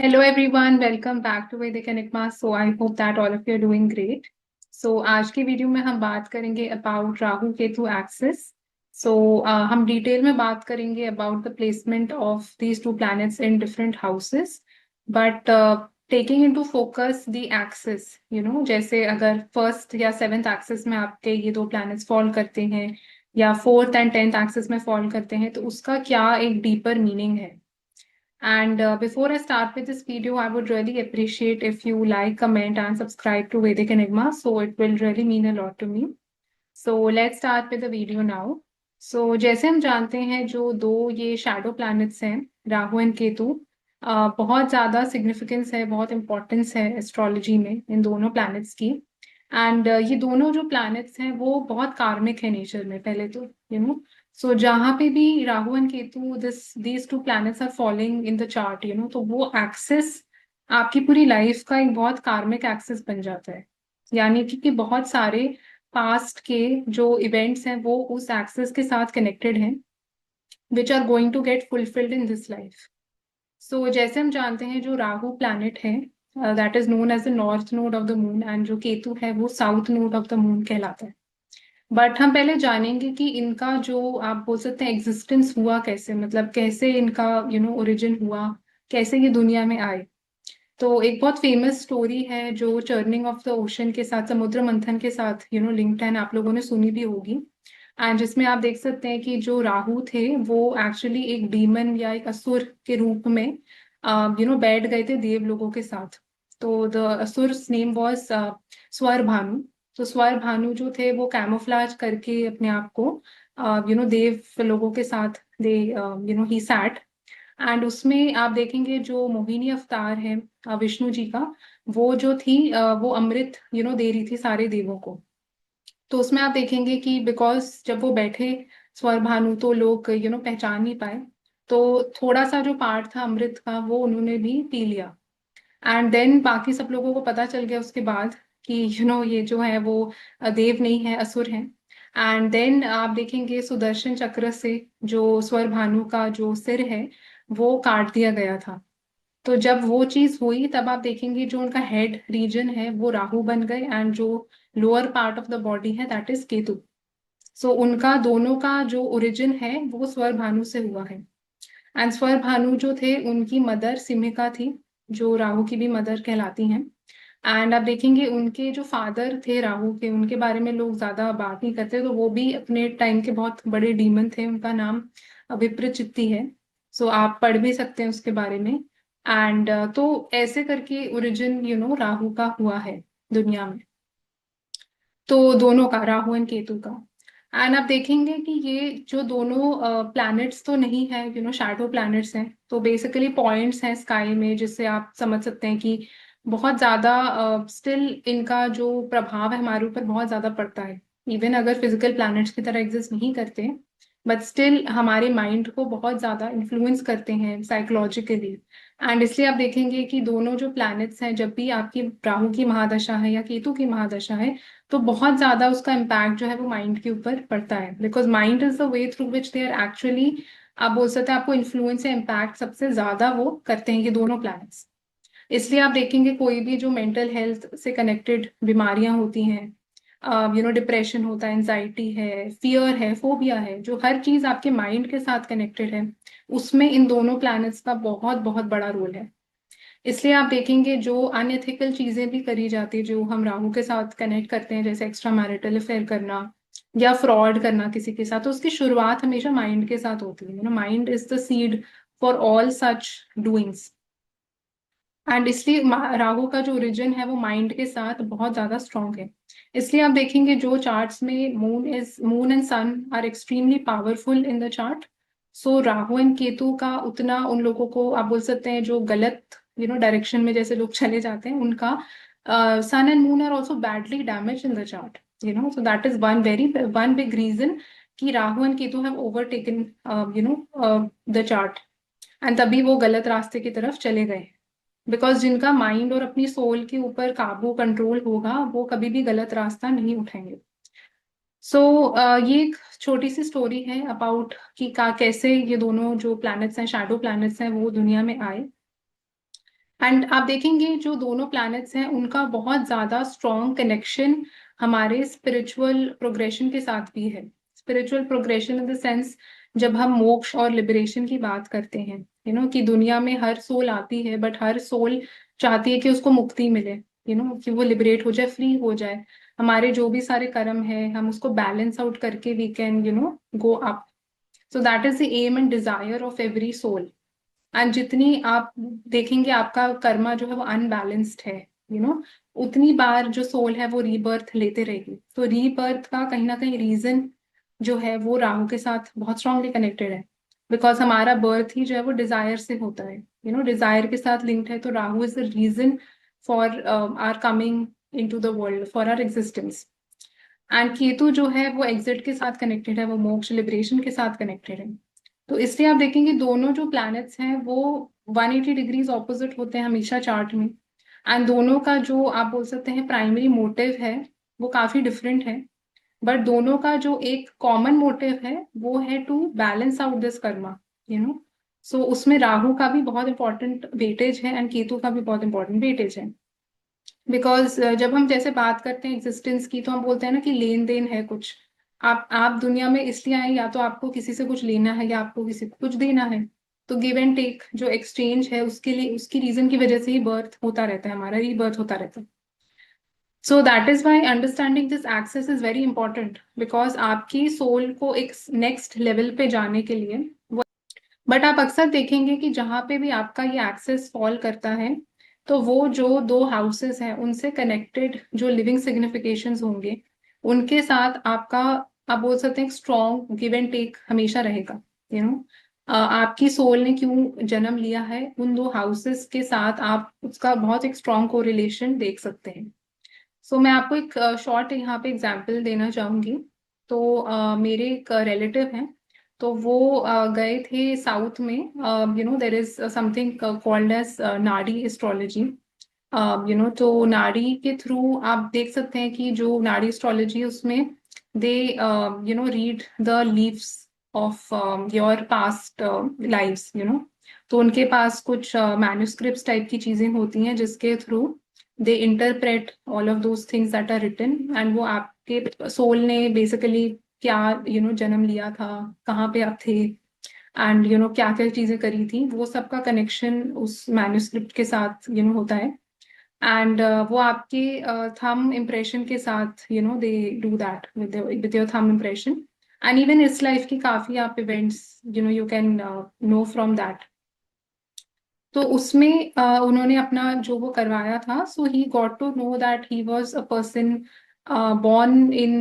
Hello everyone, welcome back to Vedic Enigma. So I hope that all of you are doing great. So आज की video में हम बात करेंगे about Rahu Ketu axis. So हम detail में बात करेंगे about the placement of these two planets in different houses. But taking into focus the axis, जैसे अगर फर्स्ट या सेवेंथ एक्सिस में आपके ये दो प्लैनेट्स फॉल करते हैं या फोर्थ एंड टेंथ एक्सिस में फॉल करते हैं तो उसका क्या एक डीपर मीनिंग है. And before I start with this video, I would really appreciate if you like, comment, and subscribe to Vedic Enigma. So it will really mean a lot to me. So let's start with the video now. So जैसे हम जानते हैं जो दो ये shadow planets हैं Rahu and Ketu, बहुत ज्यादा सिग्निफिकेंस है, बहुत इंपॉर्टेंस है एस्ट्रोलॉजी में इन दोनों प्लैनेट्स की. एंड ये दोनों जो प्लैनेट्स हैं वो बहुत कार्मिक है नेचर में पहले तो. सो जहाँ पे भी Rahu and Ketu these two planets are following in the chart, तो वो एक्सिस आपकी पूरी लाइफ का एक बहुत कार्मिक एक्सिस बन जाता है. यानी कि बहुत सारे पास्ट के जो इवेंट्स हैं वो उस एक्सिस के साथ कनेक्टेड हैं, which are going to get fulfilled in this life. So जैसे हम जानते हैं जो राहु प्लैनेट है that is known as the north node of the moon, and जो केतु है वो south node of the moon कहलाता है. बट हम पहले जानेंगे कि इनका जो आप बोल सकते हैं एग्जिस्टेंस हुआ कैसे, मतलब कैसे इनका ओरिजिन हुआ, कैसे ये दुनिया में आए. तो एक बहुत फेमस स्टोरी है जो चर्निंग ऑफ द ओशन के साथ, समुद्र मंथन के साथ लिंक्ड है, आप लोगों ने सुनी भी होगी. एंड जिसमें आप देख सकते हैं कि जो राहु थे वो एक्चुअली एक डीमन या एक असुर के रूप में बैठ गए थे देव लोगों के साथ. तो द असुर नेम वॉज स्वर भानु. तो स्वर भानु जो थे वो कैमोफ्लाज करके अपने आप को देव लोगों के साथ दे ही सैट. एंड उसमें आप देखेंगे जो मोहिनी अवतार है विष्णु जी का, वो जो थी वो अमृत दे रही थी सारे देवों को. तो उसमें आप देखेंगे कि बिकॉज जब वो बैठे स्वर भानु तो लोग पहचान नहीं पाए, तो थोड़ा सा जो पार्ट था अमृत का वो उन्होंने भी पी लिया. एंड देन बाकी सब लोगों को पता चल गया उसके बाद कि ये जो है वो देव नहीं है, असुर है. एंड देन आप देखेंगे सुदर्शन चक्र से जो स्वर भानु का जो सिर है वो काट दिया गया था. तो जब वो चीज हुई तब आप देखेंगे जो उनका हेड रीजन है वो राहु बन गए, एंड जो lower part of the body है दैट इज केतु. सो उनका दोनों का जो ओरिजिन है वो स्वर भानु से हुआ है. एंड स्वर भानु जो थे उनकी मदर सिमिका थी, जो राहु की भी मदर कहलाती हैं. एंड आप देखेंगे उनके जो फादर थे राहु के, उनके बारे में लोग ज्यादा बात नहीं करते, तो वो भी अपने टाइम के बहुत बड़े डीमन थे. उनका नाम विप्रचित्ति है. सो आप पढ़ भी सकते हैं उसके बारे में. एंड तो ऐसे करके ओरिजिन राहु का हुआ है दुनिया में. तो दोनों का, राहु एंड केतु का. एंड आप देखेंगे कि ये जो दोनों प्लैनेट्स तो नहीं है, शैडो प्लैनेट्स हैं, तो बेसिकली पॉइंट्स हैं स्काई में जिससे आप समझ सकते हैं कि बहुत ज्यादा स्टिल इनका जो प्रभाव है हमारे ऊपर बहुत ज्यादा पड़ता है. इवन अगर फिजिकल प्लैनेट्स की तरह एग्जिस्ट नहीं करते, बट स्टिल हमारे माइंड को बहुत ज्यादा इन्फ्लुएंस करते हैं साइकोलॉजिकली. एंड इसलिए आप देखेंगे कि दोनों जो प्लैनेट्स हैं, जब भी आपकी राहु की महादशा है या केतु की महादशा है, तो बहुत ज्यादा उसका इम्पैक्ट जो है वो माइंड के ऊपर पड़ता है, because mind is the way through which they are actually, आप बोल सकते हैं आपको इन्फ्लुएंस या इम्पैक्ट सबसे ज्यादा वो करते हैं ये दोनों प्लैनेट्स. इसलिए आप देखेंगे कोई भी जो मेंटल हेल्थ से कनेक्टेड बीमारियां होती हैं, डिप्रेशन होता है, एंजाइटी है, फियर है, फोबिया है, जो हर चीज आपके माइंड के साथ कनेक्टेड है, उसमें इन दोनों प्लैनेट्स का बहुत बहुत बड़ा रोल है. इसलिए आप देखेंगे जो अनएथिकल चीजें भी करी जाती है जो हम राहु के साथ कनेक्ट करते हैं, जैसे एक्स्ट्रा मैरिटल अफेयर करना या फ्रॉड करना किसी के साथ, तो उसकी शुरुआत हमेशा माइंड के साथ होती है. Mind is the seed for all such doings. And इसलिए राहु का जो ओरिजिन है वो माइंड के साथ बहुत ज्यादा स्ट्रांग है. इसलिए आप देखेंगे जो चार्ट्स में moon and sun are extremely powerful in the chart. So Rahu and Ketu का उतना उन लोगों को आप बोल सकते हैं जो गलत डायरेक्शन में जैसे लोग चले जाते हैं, उनका sun and moon are also badly damage in the chart. So that is one big reason कि Rahu and Ketu have overtaken the chart, and तभी वो गलत रास्ते की तरफ चले गए. बिकॉज जिनका माइंड और अपनी सोल के ऊपर काबू कंट्रोल होगा वो कभी भी गलत रास्ता नहीं उठाएंगे. सो ये एक छोटी सी स्टोरी है अबाउट कि कैसे ये दोनों जो प्लैनेट्स हैं, शैडो प्लैनेट्स हैं, वो दुनिया में आए. एंड आप देखेंगे जो दोनों प्लैनेट्स हैं उनका बहुत ज्यादा स्ट्रॉन्ग कनेक्शन हमारे स्पिरिचुअल प्रोग्रेशन के साथ भी है। Spiritual progression in the sense, जब हम मोक्ष और लिबरेशन की बात करते हैं, कि दुनिया में हर सोल आती है, बट हर सोल चाहती है कि उसको मुक्ति मिले, कि वो लिबरेट हो जाए, फ्री हो जाए। हमारे जो भी सारे कर्म है हम उसको बैलेंस आउट करके we can go up. So that is the aim and desire of every soul. And जितनी आप देखेंगे आपका कर्मा जो है वो अनबैलेंस्ड है, यू नो उतनी बार जो सोल है वो रीबर्थ लेते रहेगी। तो रीबर्थ का कहीं ना कहीं रीजन जो है वो राहु के साथ बहुत स्ट्रांगली कनेक्टेड है। बिकॉज हमारा बर्थ ही जो है वो डिजायर से होता है, डिजायर के साथ लिंक्ड है। तो Rahu is the reason for our coming into the world, for our existence. And Ketu जो है वो एग्जिट के साथ कनेक्टेड है, वो मोक्ष लिबरेशन के साथ कनेक्टेड है। तो इसलिए आप देखेंगे दोनों जो प्लैनेट्स हैं वो 180 डिग्रीज ऑपोजिट होते हैं हमेशा चार्ट में। एंड दोनों का जो आप बोल सकते हैं प्राइमरी मोटिव है वो काफी डिफरेंट है। बट दोनों का जो एक कॉमन मोटिव है वो है to balance out this karma, you know so उसमें राहु का भी बहुत इंपॉर्टेंट वेटेज है एंड केतु का भी बहुत इंपॉर्टेंट वेटेज है। बिकॉज जब हम जैसे बात करते हैं एग्जिस्टेंस की तो हम बोलते हैं ना कि लेन देन है कुछ। आप दुनिया में इसलिए आए, या तो आपको किसी से कुछ लेना है या आपको किसी को कुछ देना है। तो गिव एंड टेक जो एक्सचेंज है उसके लिए, उसकी रीजन की वजह से ही बर्थ होता रहता है, हमारा रीबर्थ होता रहता है। So that is why understanding this axis is very important, because आपकी सोल को एक नेक्स्ट लेवल पे जाने के लिए। बट आप अक्सर देखेंगे कि जहां पे भी आपका ये एक्सेस फॉल करता है, तो वो जो दो हाउसेस हैं उनसे कनेक्टेड जो लिविंग सिग्निफिकेशंस होंगे उनके साथ आपका, आप बोल सकते हैं, स्ट्रॉन्ग गिव एंड टेक हमेशा रहेगा। यू नो आपकी सोल ने क्यों जन्म लिया है, उन दो हाउसेस के साथ आप उसका बहुत एक स्ट्रॉन्ग कोरिलेशन देख सकते हैं। सो मैं आपको एक शॉर्ट यहाँ पे एग्जांपल देना चाहूंगी। तो मेरे एक रिलेटिव हैं, तो वो गए थे साउथ में। There is something called as Nadi astrology. तो नाड़ी के थ्रू आप देख सकते हैं कि जो नाड़ी एस्ट्रोलॉजी उसमें they read the leaves of your past lives. तो उनके पास कुछ मैन्युस्क्रिप्ट टाइप की चीजें होती हैं जिसके through they interpret all of those things that are written. And वो आपके सोल ने बेसिकली क्या जन्म लिया था, कहाँ पे आप थे, एंड क्या क्या चीजें करी थी, वो सबका कनेक्शन उस मैन्युस्क्रिप्ट के साथ होता है। एंड वो आपके थंब इम्प्रेशन के साथ they do that with your thumb impression. And even इस लाइफ की काफी आप events you can know from that. तो उसमें उन्होंने अपना जो वो करवाया था, so he got to know that he was a person born in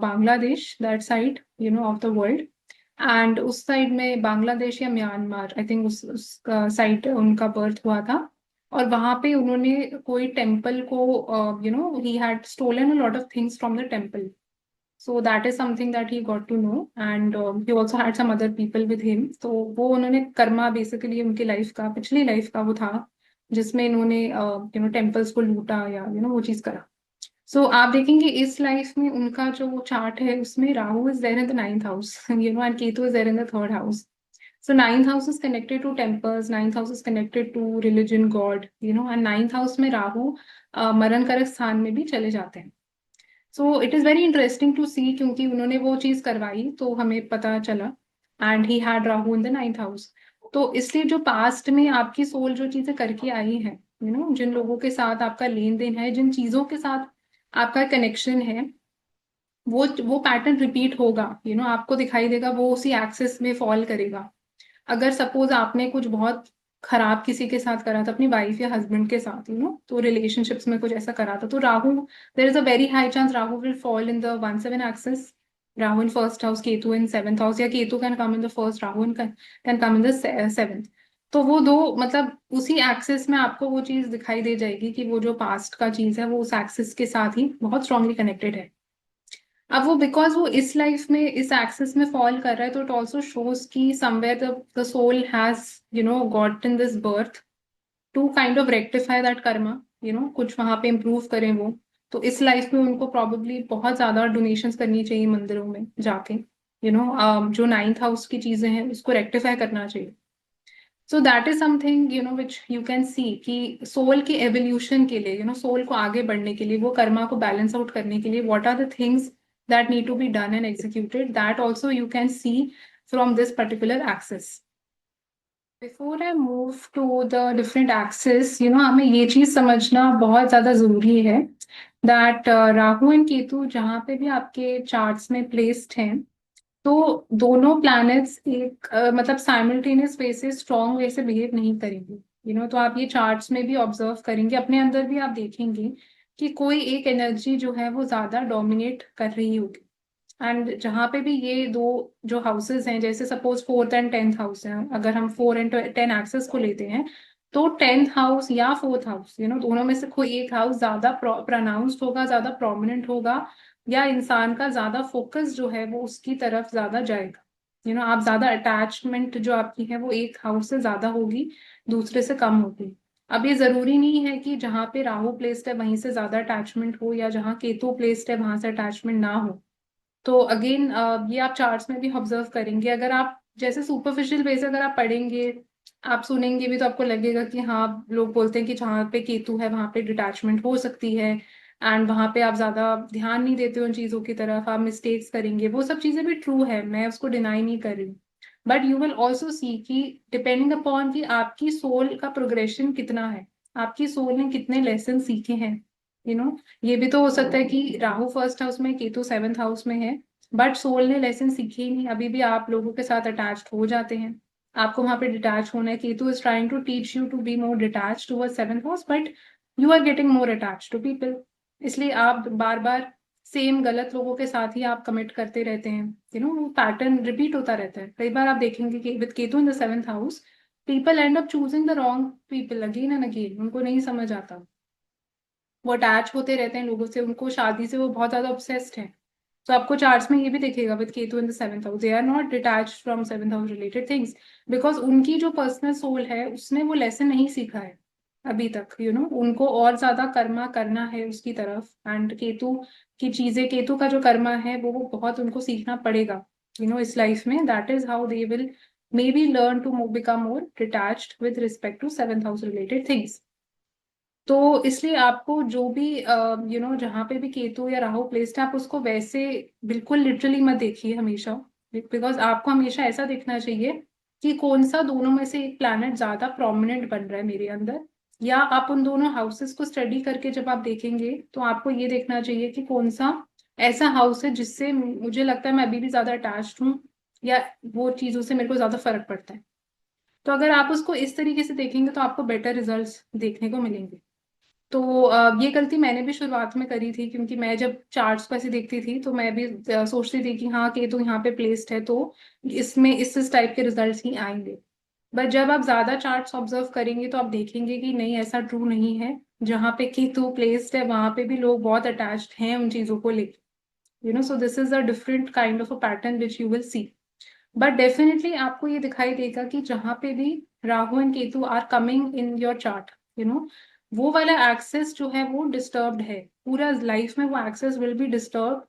Bangladesh, that side of the world. And उस साइड में बांग्लादेश या म्यांमार, आई थिंक उस साइड उनका बर्थ हुआ था। और वहां पे उन्होंने कोई टेम्पल को, he had stolen a lot of things from the temple. So that is something that he got to know, and he also had some other people with him. तो वो उन्होंने कर्मा बेसिकली उनकी लाइफ का, पिछली life का वो था जिसमें इन्होंने टेम्पल्स को लूटा या वो चीज करा। सो आप देखेंगे इस लाइफ में उनका जो वो चार्ट है उसमें Rahu is there in the ninth house, and Ketu is there in the third house. So ninth house is connected to temples, ninth house is connected to religion, God, and ninth house में राहु मरण कारक स्थान में भी चले जाते हैं। So it is very interesting to see, क्योंकि उन्होंने वो चीज करवाई तो हमें पता चला। And he had Rahu in the ninth house. तो इसलिए जो पास्ट में आपकी सोल जो चीजें करके आई है, जिन लोगों के साथ आपका लेन देन है, जिन चीजों के साथ आपका कनेक्शन है, वो पैटर्न रिपीट होगा। आपको दिखाई देगा, वो उसी एक्सेस में फॉल करेगा। अगर सपोज आपने कुछ बहुत खराब किसी के साथ करा था, अपनी वाइफ या हस्बैंड के साथ, तो रिलेशनशिप्स में कुछ ऐसा करा था, तो Rahu, there is a very high chance Rahu will fall in the 1/7 axis. Rahu in first house, Ketu in seventh house, या Ketu can come in the first, Rahu in can come in the seventh. तो वो दो, मतलब उसी एक्सेस में आपको वो चीज दिखाई दे जाएगी कि वो जो पास्ट का चीज है वो उस एक्सेस के साथ ही बहुत स्ट्रांगली कनेक्टेड है। अब वो बिकॉज वो इस लाइफ में इस एक्सिस में फॉल कर रहा है, तो इट ऑल्सो शोज कि somewhere the soul has got in this birth to kind of rectify that karma, कुछ वहां पे इम्प्रूव करें वो। तो इस लाइफ में उनको प्रॉब्ली बहुत ज्यादा डोनेशंस करनी चाहिए मंदिरों में जाके, जो नाइन्थ हाउस की चीजें हैं उसको रेक्टिफाई करना चाहिए। सो that is something which you can सी कि सोल की एवोल्यूशन के लिए, सोल को आगे बढ़ने के लिए, वो कर्मा को बैलेंस आउट करने के लिए, what are the things that need to be done and executed, that also you can see from this particular axis. Before I move to the different axis, हमें ये चीज समझना बहुत ज्यादा जरूरी है दैट राहु एंड केतु जहाँ पे भी आपके चार्ट्स में प्लेस्ड हैं, तो दोनों प्लैनेट्स एक मतलब साइमल्टेनियस वे से स्ट्रॉन्ग वे से बिहेव नहीं करेंगे. तो आप ये चार्ट्स में भी ऑब्जर्व करेंगे, अपने अंदर भी आप देखेंगे कि कोई एक एनर्जी जो है वो ज्यादा डोमिनेट कर रही होगी. एंड जहाँ पे भी ये दो जो हाउसेस हैं, जैसे suppose fourth and tenth house है, अगर हम 4 एंड 10 एक्सेस को लेते हैं, तो टेंथ हाउस या फोर्थ हाउस, दोनों में से कोई एक हाउस ज्यादा प्रोनाउंस्ड होगा, ज्यादा प्रोमिनेंट होगा, या इंसान का ज्यादा फोकस जो है वो उसकी तरफ ज्यादा जाएगा. आप ज्यादा अटैचमेंट जो आपकी है वो एक हाउस से ज्यादा होगी, दूसरे से कम होगी. अब ये जरूरी नहीं है कि जहाँ पे राहु प्लेस्ड है वहीं से ज्यादा अटैचमेंट हो, या जहाँ केतु प्लेस्ड है वहां से अटैचमेंट ना हो. तो अगेन ये आप चार्ट्स में भी ऑब्जर्व करेंगे. अगर आप जैसे सुपरफिशियल बेस अगर आप पढ़ेंगे, आप सुनेंगे भी, तो आपको लगेगा कि हाँ, लोग बोलते हैं कि जहाँ पे केतु है वहां पे डिटैचमेंट हो सकती है, एंड वहां पे आप ज्यादा ध्यान नहीं देते हो उन चीजों की तरफ, आप मिस्टेक्स करेंगे. वो सब चीजें भी ट्रू है, मैं उसको डिनाई नहीं कर रही हूँ. But you will also see कि डिपेंडिंग अपॉन कि आपकी सोल का प्रोग्रेशन कितना है, आपकी सोल ने कितने लेसन सीखे हैं. यू नो ये भी तो हो सकता है कि राहु फर्स्ट हाउस में, केतु सेवंथ हाउस में है, बट सोल ने लेसन सीखे ही नहीं, अभी भी आप लोगों के साथ अटैच्ड हो जाते हैं. आपको वहां पे डिटैच होना है. Ketu is trying to teach you to be more detach toward seventh house, but you are getting more attach to people. इसलिए आप बार बार सेम गलत लोगों के साथ ही आप कमिट करते रहते हैं. वो पैटर्न रिपीट होता रहता है. कई बार आप देखेंगे कि with Ketu in the seventh house, people and up choosing the wrong people again and again. उनको नहीं समझ आता, वो अटैच होते रहते हैं लोगों से, उनको शादी से वो बहुत ज्यादा ऑब्सेस्ड है. तो आपको चार्ट्स में ये भी दिखेगा with Ketu in the seventh house, they are not detached from seventh house related things, because उनकी जो पर्सनल सोल है उसने वो लेसन नहीं सीखा है अभी तक. उनको और ज्यादा कर्मा करना है उसकी तरफ. एंड केतु की चीजें, केतु का जो कर्मा है वो बहुत उनको सीखना पड़ेगा इस लाइफ में. That is how they will may be learn to become more detached with respect to seventh house related things. तो इसलिए आपको जो भी जहाँ पे भी केतु या राहु प्लेस्ड है, आप उसको वैसे बिल्कुल लिटरली मत देखिए हमेशा. बिकॉज आपको हमेशा ऐसा देखना चाहिए कि कौन सा दोनों में से एक प्लैनेट ज्यादा प्रोमिनेंट बन रहा है मेरे अंदर. या आप उन दोनों हाउसेस को स्टडी करके जब आप देखेंगे, तो आपको ये देखना चाहिए कि कौन सा ऐसा हाउस है जिससे मुझे लगता है मैं अभी भी ज्यादा अटैच्ड हूँ, या वो चीजों से मेरे को ज्यादा फर्क पड़ता है. तो अगर आप उसको इस तरीके से देखेंगे तो आपको बेटर रिजल्ट्स देखने को मिलेंगे. तो ये गलती मैंने भी शुरुआत में करी थी, क्योंकि मैं जब चार्ट्स को ऐसे देखती थी तो मैं भी सोचती थी कि हाँ, केतु यहाँ पे प्लेस्ड है तो इसमें इस टाइप के रिजल्ट्स ही आएंगे. बट जब आप ज्यादा चार्ट्स ऑब्जर्व करेंगे तो आप देखेंगे कि नहीं, ऐसा ट्रू नहीं है. जहाँ पे केतु प्लेस्ड है वहां पे भी लोग बहुत अटैच्ड हैं उन चीजों को लेकर. So this is a different kind of a pattern which you will see. But definitely आपको ये दिखाई देगा कि जहां पे भी Rahu and Ketu are coming in your chart, वो वाला एक्सेस जो है वो डिस्टर्ब्ड है. पूरा लाइफ में वो एक्सेस विल बी डिस्टर्ब.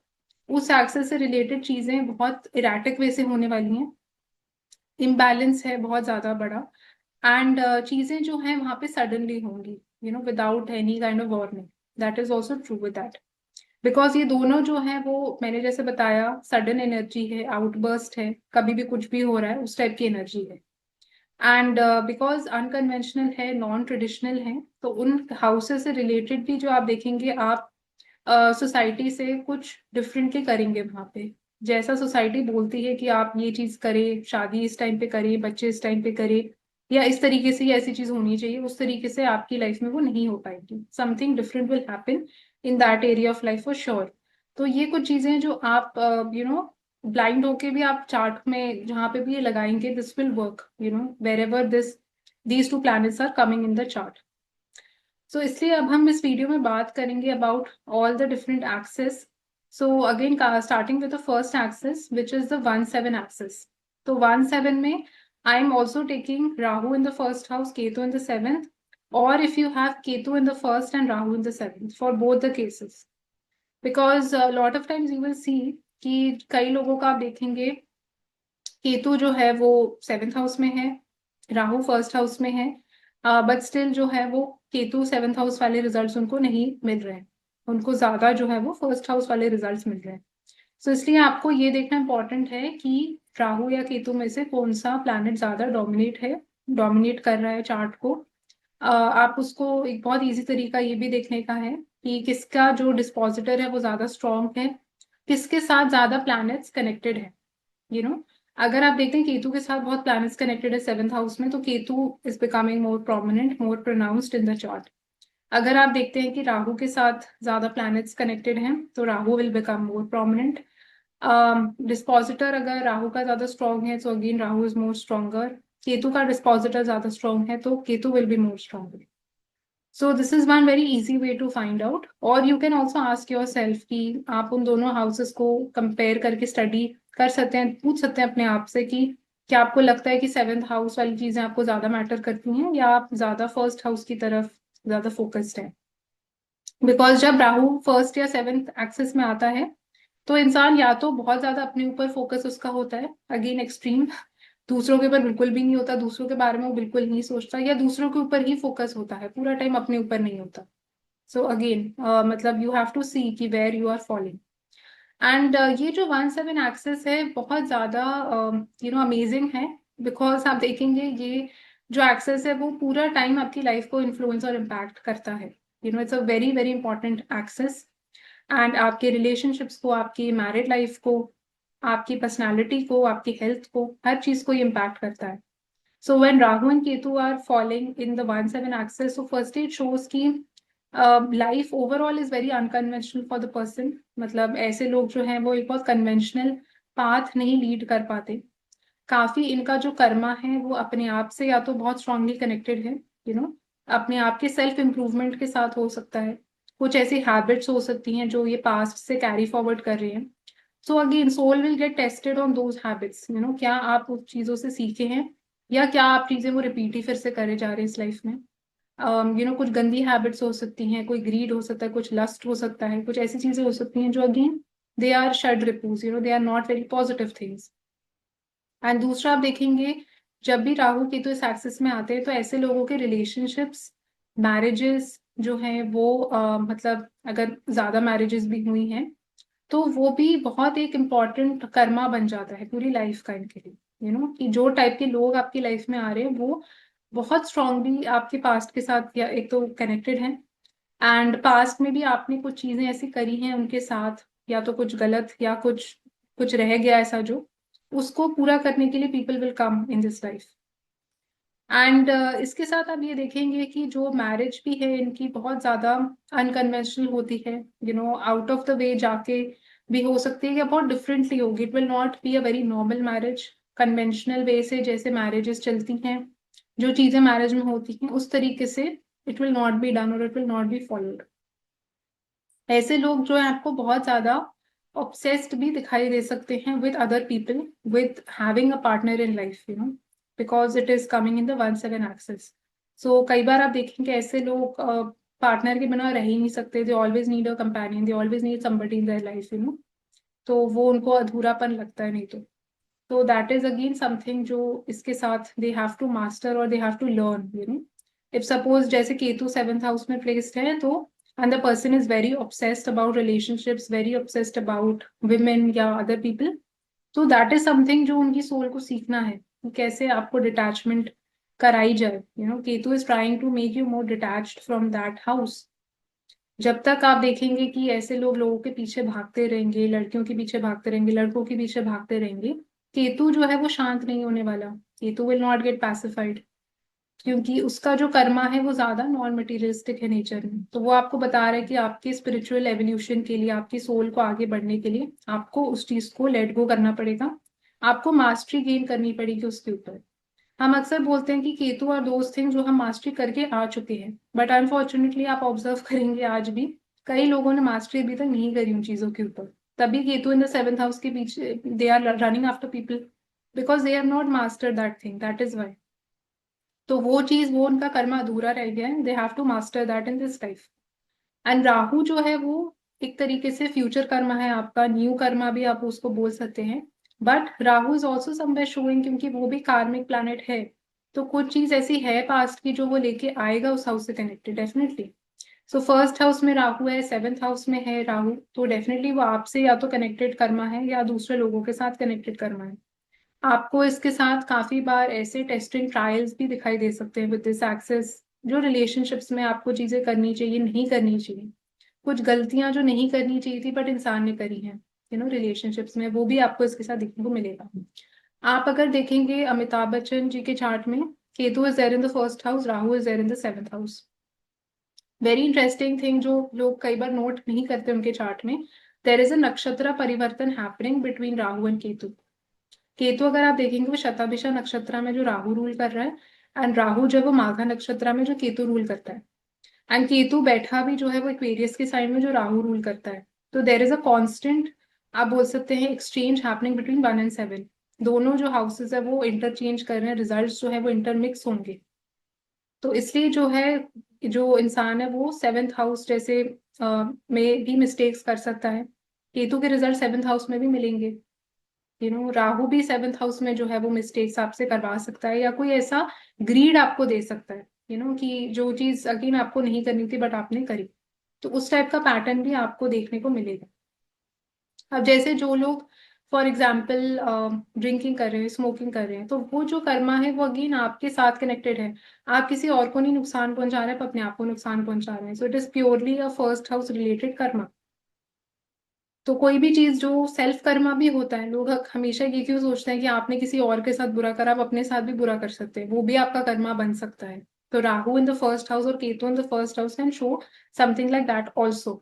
उस एक्सेस से रिलेटेड चीजें बहुत इराटिक वे से होने वाली हैं. इम्बैलेंस है बहुत ज्यादा बड़ा. एंड चीजें जो हैं वहां पे सडनली होंगी, without any kind of warning. That is also true with that. Because ये दोनों जो है वो मैंने जैसे बताया, सडन एनर्जी है, आउटबर्स्ट है, कभी भी कुछ भी हो रहा है, उस टाइप की एनर्जी है. एंड बिकॉज अनकन्वेंशनल है, नॉन ट्रेडिशनल है, तो उन हाउसेस से रिलेटेड भी जो आप देखेंगे, आप सोसाइटी से कुछ डिफरेंटली करेंगे वहां पे. जैसा सोसाइटी बोलती है कि आप ये चीज करें, शादी इस टाइम पे करें, बच्चे इस टाइम पे करें, या इस तरीके से, या ऐसी चीज होनी चाहिए, उस तरीके से आपकी लाइफ में वो नहीं हो पाएगी. Something different will happen in that area of life for sure. तो ये कुछ चीजें जो आप ब्लाइंड होके भी आप चार्ट में जहां पे भी ये लगाएंगे, this will work wherever these two planets are coming in the chart. So इसलिए अब हम इस वीडियो में बात करेंगे about all the different axis. So again starting with the first axis which is the 1-7 axis. तो 1-7 में I am also taking Rahu in the first house, Ketu in the seventh, और if you have Ketu in the first and Rahu in the seventh, for both the cases. Because lot of times you will see कि कई लोगों का आप देखेंगे केतु जो है वो सेवेंथ हाउस में है, राहु फर्स्ट हाउस में है, बट स्टिल जो है वो केतु सेवंथ हाउस वाले रिजल्ट्स उनको नहीं मिल रहे हैं। उनको ज्यादा जो है वो फर्स्ट हाउस वाले रिजल्ट्स मिल रहे हैं। सो इसलिए आपको ये देखना इंपॉर्टेंट है कि राहु या केतु में से कौन सा प्लैनेट ज्यादा डोमिनेट कर रहा है चार्ट को। आप उसको एक बहुत इजी तरीका ये भी देखने का है कि किसका जो डिस्पोजिटर है वो ज्यादा स्ट्रांग है, किसके साथ ज्यादा प्लैनेट्स कनेक्टेड है। यू नो अगर आप देखते हैं केतु के साथ बहुत प्लैनेट्स कनेक्टेड है सेवंथ हाउस में, तो Ketu is becoming more prominent, more pronounced in the chart. अगर आप देखते हैं कि राहु के साथ ज्यादा प्लैनेट्स कनेक्टेड हैं तो Rahu will become more prominent. Dispositor अगर राहु का ज्यादा स्ट्रांग है तो again Rahu is more stronger. Ketu का डिस्पोजिटर ज्यादा स्ट्रांग है तो Ketu will be more stronger. So this is one very easy way to find out. और you can also ask yourself कि आप उन दोनों हाउसेस को कंपेयर करके स्टडी कर सकते हैं, पूछ सकते हैं अपने आप से कि क्या आपको लगता है कि सेवेंथ हाउस वाली चीजें आपको ज्यादा मैटर करती हैं या आप ज्यादा फर्स्ट हाउस की तरफ ज्यादा फोकस्ड है। बिकॉज जब राहु फर्स्ट या सेवेंथ एक्सिस में आता है तो इंसान या तो बहुत ज्यादा अपने ऊपर फोकस उसका होता है, अगेन एक्सट्रीम, दूसरों के ऊपर बिल्कुल भी नहीं होता, दूसरों के बारे में वो बिल्कुल नहीं सोचता, या दूसरों के ऊपर ही फोकस होता है, पूरा टाइम अपने ऊपर नहीं होता। सो अगेन मतलब यू हैव टू सी कि where you are following. And ये जो 1/7 एक्सेस है बहुत ज्यादा अमेजिंग है। बिकॉज आप देखेंगे ये जो एक्सेस है वो पूरा टाइम आपकी लाइफ को इन्फ्लुएंस और इम्पैक्ट करता है। It's a very very important axis. And आपके रिलेशनशिप्स को, आपकी मैरिड लाइफ को, आपकी पर्सनालिटी को, आपकी हेल्थ को, हर चीज को ये इम्पैक्ट करता है। So when Rahu and Ketu are following in the 1/7 axis, so first it shows की life overall is very unconventional for the person. मतलब ऐसे लोग जो हैं वो एक बहुत कन्वेंशनल पाथ नहीं लीड कर पाते। काफी इनका जो कर्मा है वो अपने आप से या तो बहुत स्ट्रांगली कनेक्टेड है, अपने आप के सेल्फ इम्प्रूवमेंट के साथ हो सकता है। कुछ ऐसी हैबिट्स हो सकती हैं जो ये पास्ट से कैरी फॉरवर्ड कर रहे हैं। So again soul will get tested on those habits, क्या आप उस चीजों से सीखे हैं या क्या आप चीजें वो रिपीट ही फिर से करे जा रहे हैं इस लाइफ में। कुछ गंदी हैबिट्स हो सकती हैं, कोई ग्रीड हो सकता है, कुछ लस्ट हो सकता है, कुछ ऐसी चीजें हो सकती हैं जो अगेन दे आर षड रिपुज, they are not very positive things. And दूसरा आप देखेंगे जब भी राहु केतु इस एक्सिस में आते हैं तो ऐसे लोगों के रिलेशनशिप्स, मैरिजेस जो हैं वो मतलब अगर ज्यादा मैरिजेस भी हुई हैं तो वो भी बहुत एक इम्पॉर्टेंट कर्मा बन जाता है पूरी लाइफ का इनके लिए। कि जो टाइप के लोग आपकी लाइफ में आ रहे हैं वो बहुत स्ट्रांगली आपके पास्ट के साथ या एक तो कनेक्टेड हैं, एंड पास्ट में भी आपने कुछ चीजें ऐसी करी हैं उनके साथ, या तो कुछ गलत या कुछ कुछ रह गया ऐसा जो उसको पूरा करने के लिए people will come in this life. And इसके साथ आप ये देखेंगे कि जो मैरिज भी है इनकी बहुत ज्यादा अनकन्वेंशनल होती है, आउट ऑफ द वे जाके भी हो सकती है या बहुत डिफरेंटली होगी। It will not be a very normal marriage, conventional way से जैसे मैरिजेस चलती हैं, जो चीजें मैरिज में होती हैं उस तरीके से it will not be done और it will not be followed. ऐसे लोग जो है आपको बहुत ज्यादा ऑब्सेस्ड भी दिखाई दे सकते हैं with other people, with having a partner in life, because it is coming in the 1/7 axis. सो कई बार आप देखेंगे ऐसे लोग पार्टनर के बिना रह ही नहीं सकते, they always need a companion, they always need somebody in their life, तो वो उनको अधूरापन लगता है नहीं तो दैट इज अगेन समथिंग जो इसके साथ दे हैव टू मास्टर और they have to learn, if suppose जैसे केतु सेवंथ हाउस में प्लेस्ड है तो and the person is very obsessed about relationships, very obsessed about women या other people, तो दैट इज समथिंग जो उनकी सोल को सीखना है कि कैसे आपको डिटैचमेंट कराई जाए। Ketu is trying to make you more detached from that house. जब तक आप देखेंगे कि ऐसे लोग लोगों के पीछे भागते रहेंगे, लड़कियों के पीछे भागते रहेंगे, लड़कों के पीछे भागते रहेंगे, केतु जो है वो शांत नहीं होने वाला। Ketu will not gate pacified, क्योंकि उसका जो कर्मा है वो ज्यादा नॉन मटेरियलिस्टिक है नेचर में। तो वो आपको बता रहा है कि आपके स्पिरिचुअल एवोल्यूशन के लिए, आपकी सोल को आगे बढ़ने के लिए आपको उस चीज को लेट गो करना पड़ेगा, आपको मास्टरी गेन करनी पड़ेगी उसके ऊपर। हम अक्सर बोलते हैं कि केतु और दोस्त थिंग जो हम मास्टरी करके आ चुके हैं, बट अनफॉर्चुनेटली आप ऑब्जर्व करेंगे आज भी कई लोगों ने मास्टरी अभी तक नहीं करी उन चीजों के ऊपर। तभी Ketu in the seventh house के पीछे they are running after people, because they have not mastered that thing, that is why. तो वो चीज, वो उनका कर्मा अधूरा रह गया है, they have to master that in this life. And Rahu जो है वो एक तरीके से फ्यूचर कर्मा है आपका, न्यू कर्मा भी आप उसको बोल सकते हैं। But Rahu is also somewhere showing, क्योंकि वो भी कार्मिक प्लैनेट है, तो कुछ चीज ऐसी है पास्ट की जो वो लेके आएगा उस हाउस से connected, definitely. So first house में राहु है, सेवेंथ हाउस में है राहु, तो डेफिनेटली वो आपसे या तो कनेक्टेड कर्मा है या दूसरे लोगों के साथ कनेक्टेड कर्मा है। आपको इसके साथ काफी बार ऐसे टेस्टिंग ट्रायल्स भी दिखाई दे सकते हैं विद दिस एक्सेस, जो रिलेशनशिप्स में आपको चीजें करनी चाहिए, नहीं करनी चाहिए। कुछ गलतियां जो नहीं करनी चाहिए थी बट इंसान ने करी हैं, रिलेशनशिप्स में, वो भी आपको इसके साथ देखने को मिलेगा। आप अगर देखेंगे अमिताभ बच्चन जी के चार्ट में, Ketu is there in the first house, Rahu is there in the seventh house. Very interesting thing जो लोग कई बार नोट नहीं करते उनके चार्ट में, देर इज अ नक्षत्र परिवर्तन happening between Rahu and Ketu. Ketu अगर आप देखेंगे वो शतभिषा नक्षत्र में जो राहु रूल कर रहा है, एंड राहु जब वो माघा नक्षत्र में जो केतु रूल करता है, एंड केतु बैठा भी जो है वो एक्वेरियस के साइड में जो राहु रूल करता है। तो देर इज अ कॉन्स्टेंट, आप बोल सकते हैं, एक्सचेंज हैपनिंग बिटवीन 1 and 7। दोनों जो हाउसेस है वो इंटरचेंज कर रहे हैं, रिजल्ट जो है वो इंटरमिक्स होंगे। तो इसलिए जो है, जो इंसान है वो सेवेंथ हाउस जैसे में भी मिस्टेक्स कर सकता है। केतु के रिजल्ट सेवेंथ हाउस में भी मिलेंगे। राहु भी सेवेंथ हाउस में जो है वो मिस्टेक्स आपसे करवा सकता है, या कोई ऐसा ग्रीड आपको दे सकता है, कि जो चीज अगेन आपको नहीं करनी थी बट आपने करी। तो उस टाइप का पैटर्न भी आपको देखने को मिलेगा। अब जैसे जो लोग फॉर एग्जाम्पल ड्रिंकिंग कर रहे हैं, स्मोकिंग कर रहे हैं, तो वो जो कर्मा है वो अगेन आपके साथ कनेक्टेड है। आप किसी और को नहीं नुकसान पहुंचा रहे हैं, आप अपने आप को नुकसान पहुंचा रहे हैं। So it is purely a first house related Karma. तो कोई भी चीज जो सेल्फ कर्मा भी होता है, लोग हमेशा ये क्यों सोचते हैं कि आपने किसी और के साथ बुरा करा, आप अपने साथ भी बुरा कर सकते हैं, वो भी आपका कर्मा बन सकता है। तो Rahu in the first house और Ketu in the first house can show something like that also.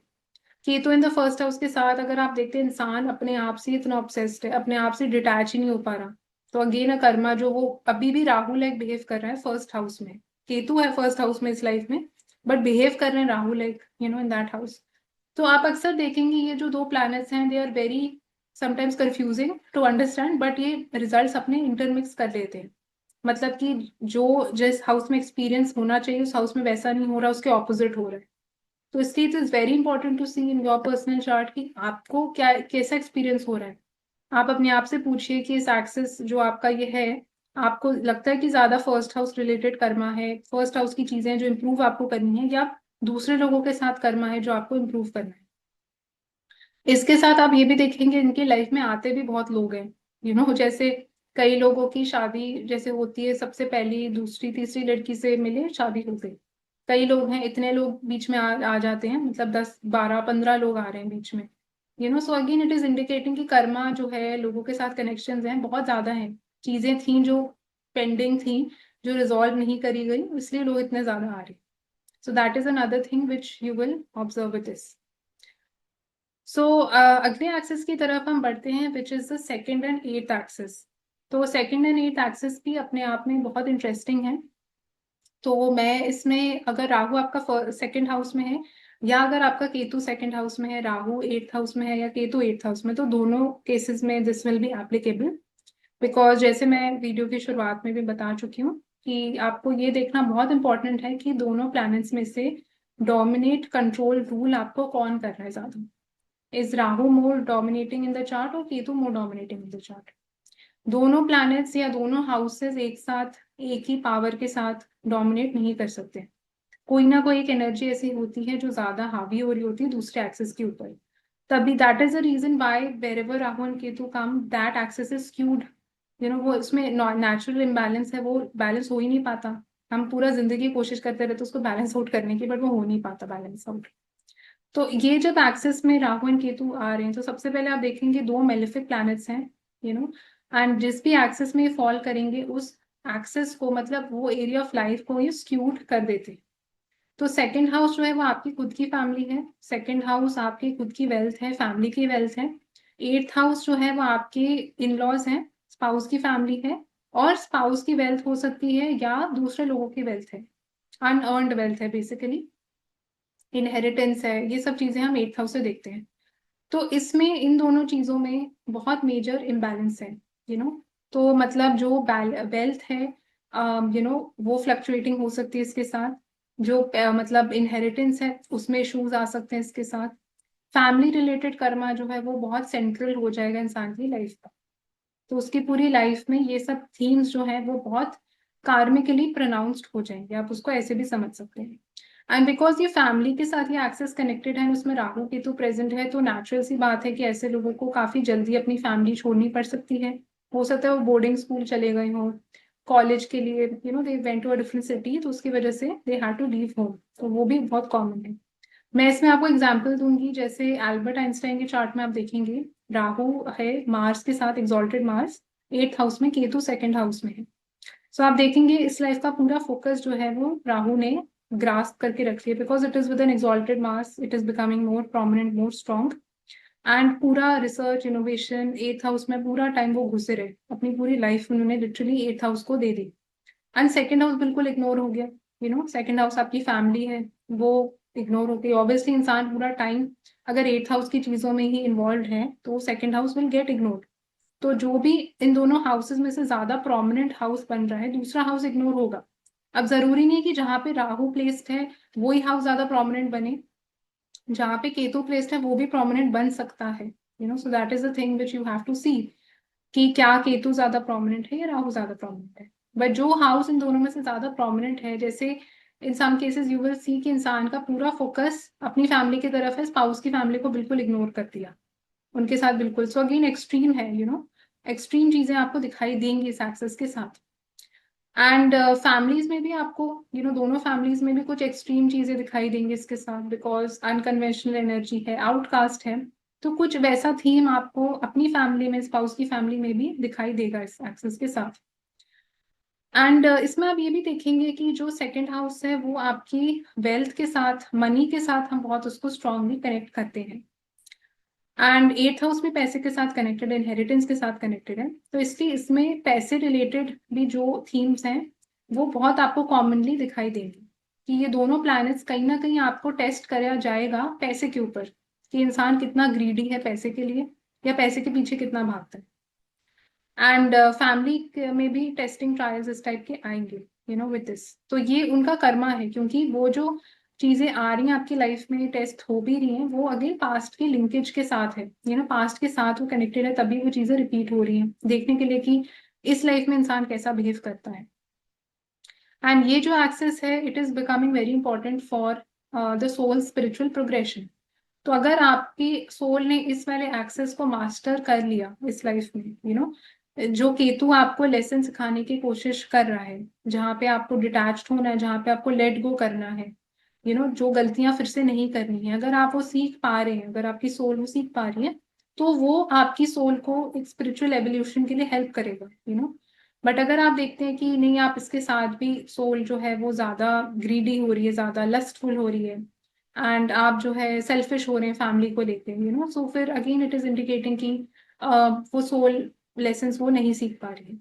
Ketu in the first house के साथ अगर आप देखते हैं इंसान अपने आप से इतना ऑब्सेस्ड है, अपने आप से डिटैच ही नहीं हो पा रहा, तो अगेन अ कर्मा जो वो अभी भी राहु लाइक बिहेव कर रहा है फर्स्ट हाउस में। केतु है फर्स्ट हाउस में इस लाइफ में, बट बिहेव कर रहे हैं Rahu like in that house. तो आप अक्सर देखेंगे ये जो दो प्लैनेट्स हैं, they are very sometimes confusing to understand, but ये रिजल्ट्स अपने इंटरमिक्स कर लेते हैं। मतलब कि जो जिस हाउस में एक्सपीरियंस होना चाहिए उस हाउस में वैसा नहीं हो रहा, उसके ऑपोजिट हो रहा है। तो इसलिए it is very important to see in your personal chart कि आपको क्या कैसा एक्सपीरियंस हो रहा है। आप अपने आप से पूछिए कि इस एक्सेस जो आपका ये है, आपको लगता है कि ज्यादा फर्स्ट हाउस रिलेटेड कर्मा है, फर्स्ट हाउस की चीजें जो इम्प्रूव आपको करनी है, या दूसरे लोगों के साथ कर्मा है जो आपको इम्प्रूव करना है। इसके साथ आप ये भी देखेंगे इनकी लाइफ में आते भी बहुत लोग हैं। जैसे कई लोगों की शादी जैसे होती है, सबसे पहली दूसरी तीसरी लड़की से मिले शादी हो गई। कई लोग हैं, इतने लोग बीच में आ जाते हैं, मतलब 10 12 15 लोग आ रहे हैं बीच में। So again it is indicating कि कर्मा जो है, लोगों के साथ कनेक्शंस हैं, बहुत ज्यादा हैं। चीजें थी जो पेंडिंग थी, जो रिजॉल्व नहीं करी गई, इसलिए लोग इतने ज्यादा आ रहे हैं। So that is another thing which you will observe with this. So अगले एक्सेस की तरफ हम बढ़ते हैं, which is the second and eighth axis. तो सेकेंड एंड एट्थ एक्सेस भी अपने आप में बहुत इंटरेस्टिंग है। तो मैं इसमें, अगर राहु आपका सेकेंड हाउस में है, या अगर आपका केतु सेकेंड हाउस में है, राहु एट्थ हाउस में है या केतु एट्थ हाउस में, तो दोनों केसेस में this will be applicable. Because जैसे मैं वीडियो की शुरुआत में भी बता चुकी हूँ कि आपको ये देखना बहुत इंपॉर्टेंट है कि दोनों प्लैनेट्स में से डोमिनेट कंट्रोल रूल आपको कौन कर रहा है ज्यादा। Is Rahu more dominating in the chart और Ketu more dominating in the chart? दोनों प्लैनेट्स या दोनों हाउसेस एक साथ एक ही पावर के साथ डोमिनेट नहीं कर सकते। कोई ना कोई एक एनर्जी ऐसी होती है जो ज्यादा हावी हो रही होती है दूसरे एक्सेस के ऊपर। तभी that is the reason why wherever Rahu and Ketu come, that axis is skewed. वो इसमें नेचुरल इम्बैलेंस है, वो बैलेंस हो ही नहीं पाता। हम पूरा जिंदगी कोशिश करते रहते उसको बैलेंस आउट करने की, बट वो हो नहीं पाता बैलेंस आउट। तो ये जब एक्सिस में राहु एंड केतु आ रहे हैं, तो सबसे पहले आप देखेंगे दो मेलिफिक प्लैनेट्स हैं, यू नो एंड जिस भी एक्सिस में फॉल करेंगे उस एक्सिस को, मतलब वो एरिया ऑफ लाइफ को ये स्क्यूड कर देते हैं। तो सेकंड हाउस जो है वो आपकी खुद की फैमिली है, सेकंड हाउस आपकी खुद की वेल्थ है, फैमिली की वेल्थ है। एट्थ हाउस जो है वो आपके इन लॉज है, स्पाउस की फैमिली है, और स्पाउस की वेल्थ हो सकती है या दूसरे लोगों की वेल्थ है, अनअर्नड वेल्थ है बेसिकली, इनहेरिटेंस है। ये सब चीजें हम एट्थ हाउस से देखते हैं। तो इसमें इन दोनों चीजों में बहुत मेजर इम्बैलेंस है। यू नो तो मतलब जो वेल्थ है, वो फ्लक्चुएटिंग हो सकती है इसके साथ। जो मतलब इनहेरिटेंस है उसमें इश्यूज आ सकते हैं इसके साथ। फैमिली रिलेटेड कर्मा जो है वो बहुत सेंट्रल हो जाएगा इंसान की लाइफ का। तो उसकी पूरी लाइफ में ये सब थीम्स जो है वो बहुत कार्मिकली प्रोनाउंस्ड हो जाएंगे, आप उसको ऐसे भी समझ सकते हैं। एंड बिकॉज ये फैमिली के साथ ये एक्सेस कनेक्टेड है, उसमें राहु केतु प्रेजेंट है, तो नेचुरल सी बात है कि ऐसे लोगों को काफी जल्दी अपनी फैमिली छोड़नी पड़ सकती है। हो सकता है वो बोर्डिंग स्कूल चले गए हों कॉलेज के लिए, they went to a different city, तो उसकी वजह से they had to leave home, तो वो भी बहुत कॉमन है। मैं इसमें आपको एग्जांपल दूंगी, जैसे एल्बर्ट आइंस्टाइन के चार्ट में आप देखेंगे राहु है मार्स के साथ, एक्सॉल्टेड मार्स 8th हाउस में, केतु 2nd हाउस में है। सो आप देखेंगे इस लाइफ का पूरा फोकस जो है वो राहु ने ग्रास्प करके रख लिया, because it is with an exalted Mars, it is becoming more prominent, more strong. And पूरा रिसर्च इनोवेशन 8th हाउस में पूरा टाइम वो घुसे रहे, अपनी पूरी लाइफ उन्होंने लिटरली 8th हाउस को दे दी। एंड 2nd हाउस बिल्कुल इग्नोर हो गया। 2nd हाउस आपकी फैमिली है, वो इग्नोर हो गई। ऑब्वियसली इंसान पूरा टाइम अगर 8th हाउस की चीजों में ही इन्वॉल्व है तो 2nd house will get ignored. तो जो भी इन दोनों हाउसेस में से ज्यादा प्रोमिनेंट हाउस बन रहा है, दूसरा हाउस इग्नोर होगा। अब जरूरी नहीं कि जहां पे राहु प्लेस्ड है वही हाउस ज्यादा प्रोमिनेंट बने, जहां पे केतु प्लेस्ड है वो भी प्रोमिनेंट बन सकता है। So that is the thing which you have to see, कि क्या केतु ज्यादा प्रोमिनेंट है या राहु ज्यादा प्रोमिनेंट है। बट जो हाउस इन दोनों में से ज्यादा प्रोमिनेंट है, जैसे in some cases you will see कि इंसान का पूरा फोकस अपनी फैमिली की तरफ है, स्पाउस की फैमिली को बिल्कुल इग्नोर कर दिया, उनके साथ बिल्कुल। सो अगेन एक्सट्रीम है, एक्सट्रीम चीजें आपको दिखाई देंगी इस एक्सेस के साथ। एंड फैमिलीज में भी आपको दोनों फैमिलीज में भी कुछ एक्सट्रीम चीजें दिखाई देंगी इसके साथ, बिकॉज अनकन्वेंशनल एनर्जी है, आउटकास्ट है। तो कुछ वैसा थीम आपको अपनी फैमिली में, स्पाउस की फैमिली में भी दिखाई देगा इस एक्सेस के साथ। एंड इसमें आप ये भी देखेंगे कि जो 2nd हाउस है वो आपकी वेल्थ के साथ, मनी के साथ हम बहुत उसको स्ट्रांगली कनेक्ट करते हैं। एंड 8th हाउस भी पैसे के साथ कनेक्टेड है, इनहेरिटेंस के साथ कनेक्टेड है, तो इसलिए इसमें पैसे रिलेटेड भी जो थीम्स हैं वो बहुत आपको कॉमनली दिखाई देंगे, कि ये दोनों प्लैनेट्स कहीं ना कहीं आपको टेस्ट करा जाएगा पैसे के ऊपर, कि इंसान कितना ग्रीडी है पैसे के लिए, या पैसे के पीछे कितना भागता है। एंड फैमिली में भी टेस्टिंग ट्रायल्स इस टाइप के आएंगे, विद दिस। तो ये उनका कर्मा है, क्योंकि वो जो चीजें आ रही हैं आपकी लाइफ में, टेस्ट हो भी रही हैं, वो अगेन पास्ट के लिंकेज के साथ है, पास्ट के साथ वो कनेक्टेड है, तभी वो चीजें रिपीट हो रही हैं, देखने के लिए कि इस लाइफ में इंसान कैसा बिहेव करता है। एंड ये जो एक्सेस है, it is becoming very important for the soul spiritual progression. तो अगर आपकी सोल ने इस वाले एक्सेस को मास्टर कर लिया इस लाइफ में, जो केतु आपको लेसन सिखाने की कोशिश कर रहा है, जहाँ पे आपको डिटैच्ड होना है, जहाँ पे आपको लेट गो करना है, जो गलतियां फिर से नहीं करनी है, अगर आप वो सीख पा रहे हैं, अगर आपकी सोल वो सीख पा रही है, तो वो आपकी सोल को एक स्पिरिचुअल एवोल्यूशन के लिए हेल्प करेगा। बट अगर आप देखते हैं कि नहीं, आप इसके साथ भी सोल जो है वो ज्यादा ग्रीडी हो रही है, ज्यादा लस्टफुल हो रही है, एंड आप जो है सेल्फिश हो रहे हैं फैमिली को लेके, सो फिर अगेन इट इज इंडिकेटिंग कि वो सोल लेसन वो नहीं सीख पा रही है।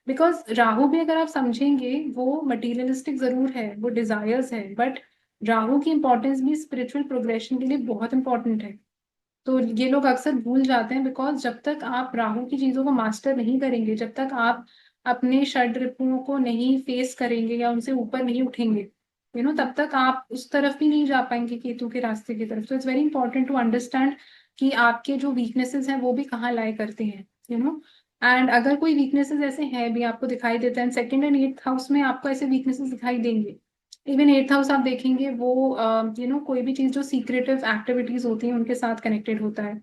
बिकॉज राहु भी अगर आप समझेंगे वो मटीरियलिस्टिक जरूर है, वो डिजायर्स है, बट राहु की इंपॉर्टेंस भी स्पिरिचुअल प्रोग्रेशन के लिए बहुत इंपॉर्टेंट है। तो ये लोग अक्सर भूल जाते हैं, बिकॉज जब तक आप राहु की चीजों को मास्टर नहीं करेंगे, जब तक आप अपने षड रिपुओं को नहीं फेस करेंगे या उनसे ऊपर नहीं उठेंगे, तब तक आप उस तरफ भी नहीं जा पाएंगे केतु के रास्ते की तरफ। तो it's very important to understand कि आपके जो वीकनेसेस हैं वो भी कहाँ लाए करते हैं, एंड अगर कोई वीकनेसेस ऐसे हैं भी आपको दिखाई देते हैं, 2nd एंड 8th हाउस में आपको ऐसे वीकनेसेस दिखाई देंगे। इवन 8th हाउस आप देखेंगे वो कोई भी चीज जो सीक्रेटिव एक्टिविटीज होती हैं उनके साथ कनेक्टेड होता है,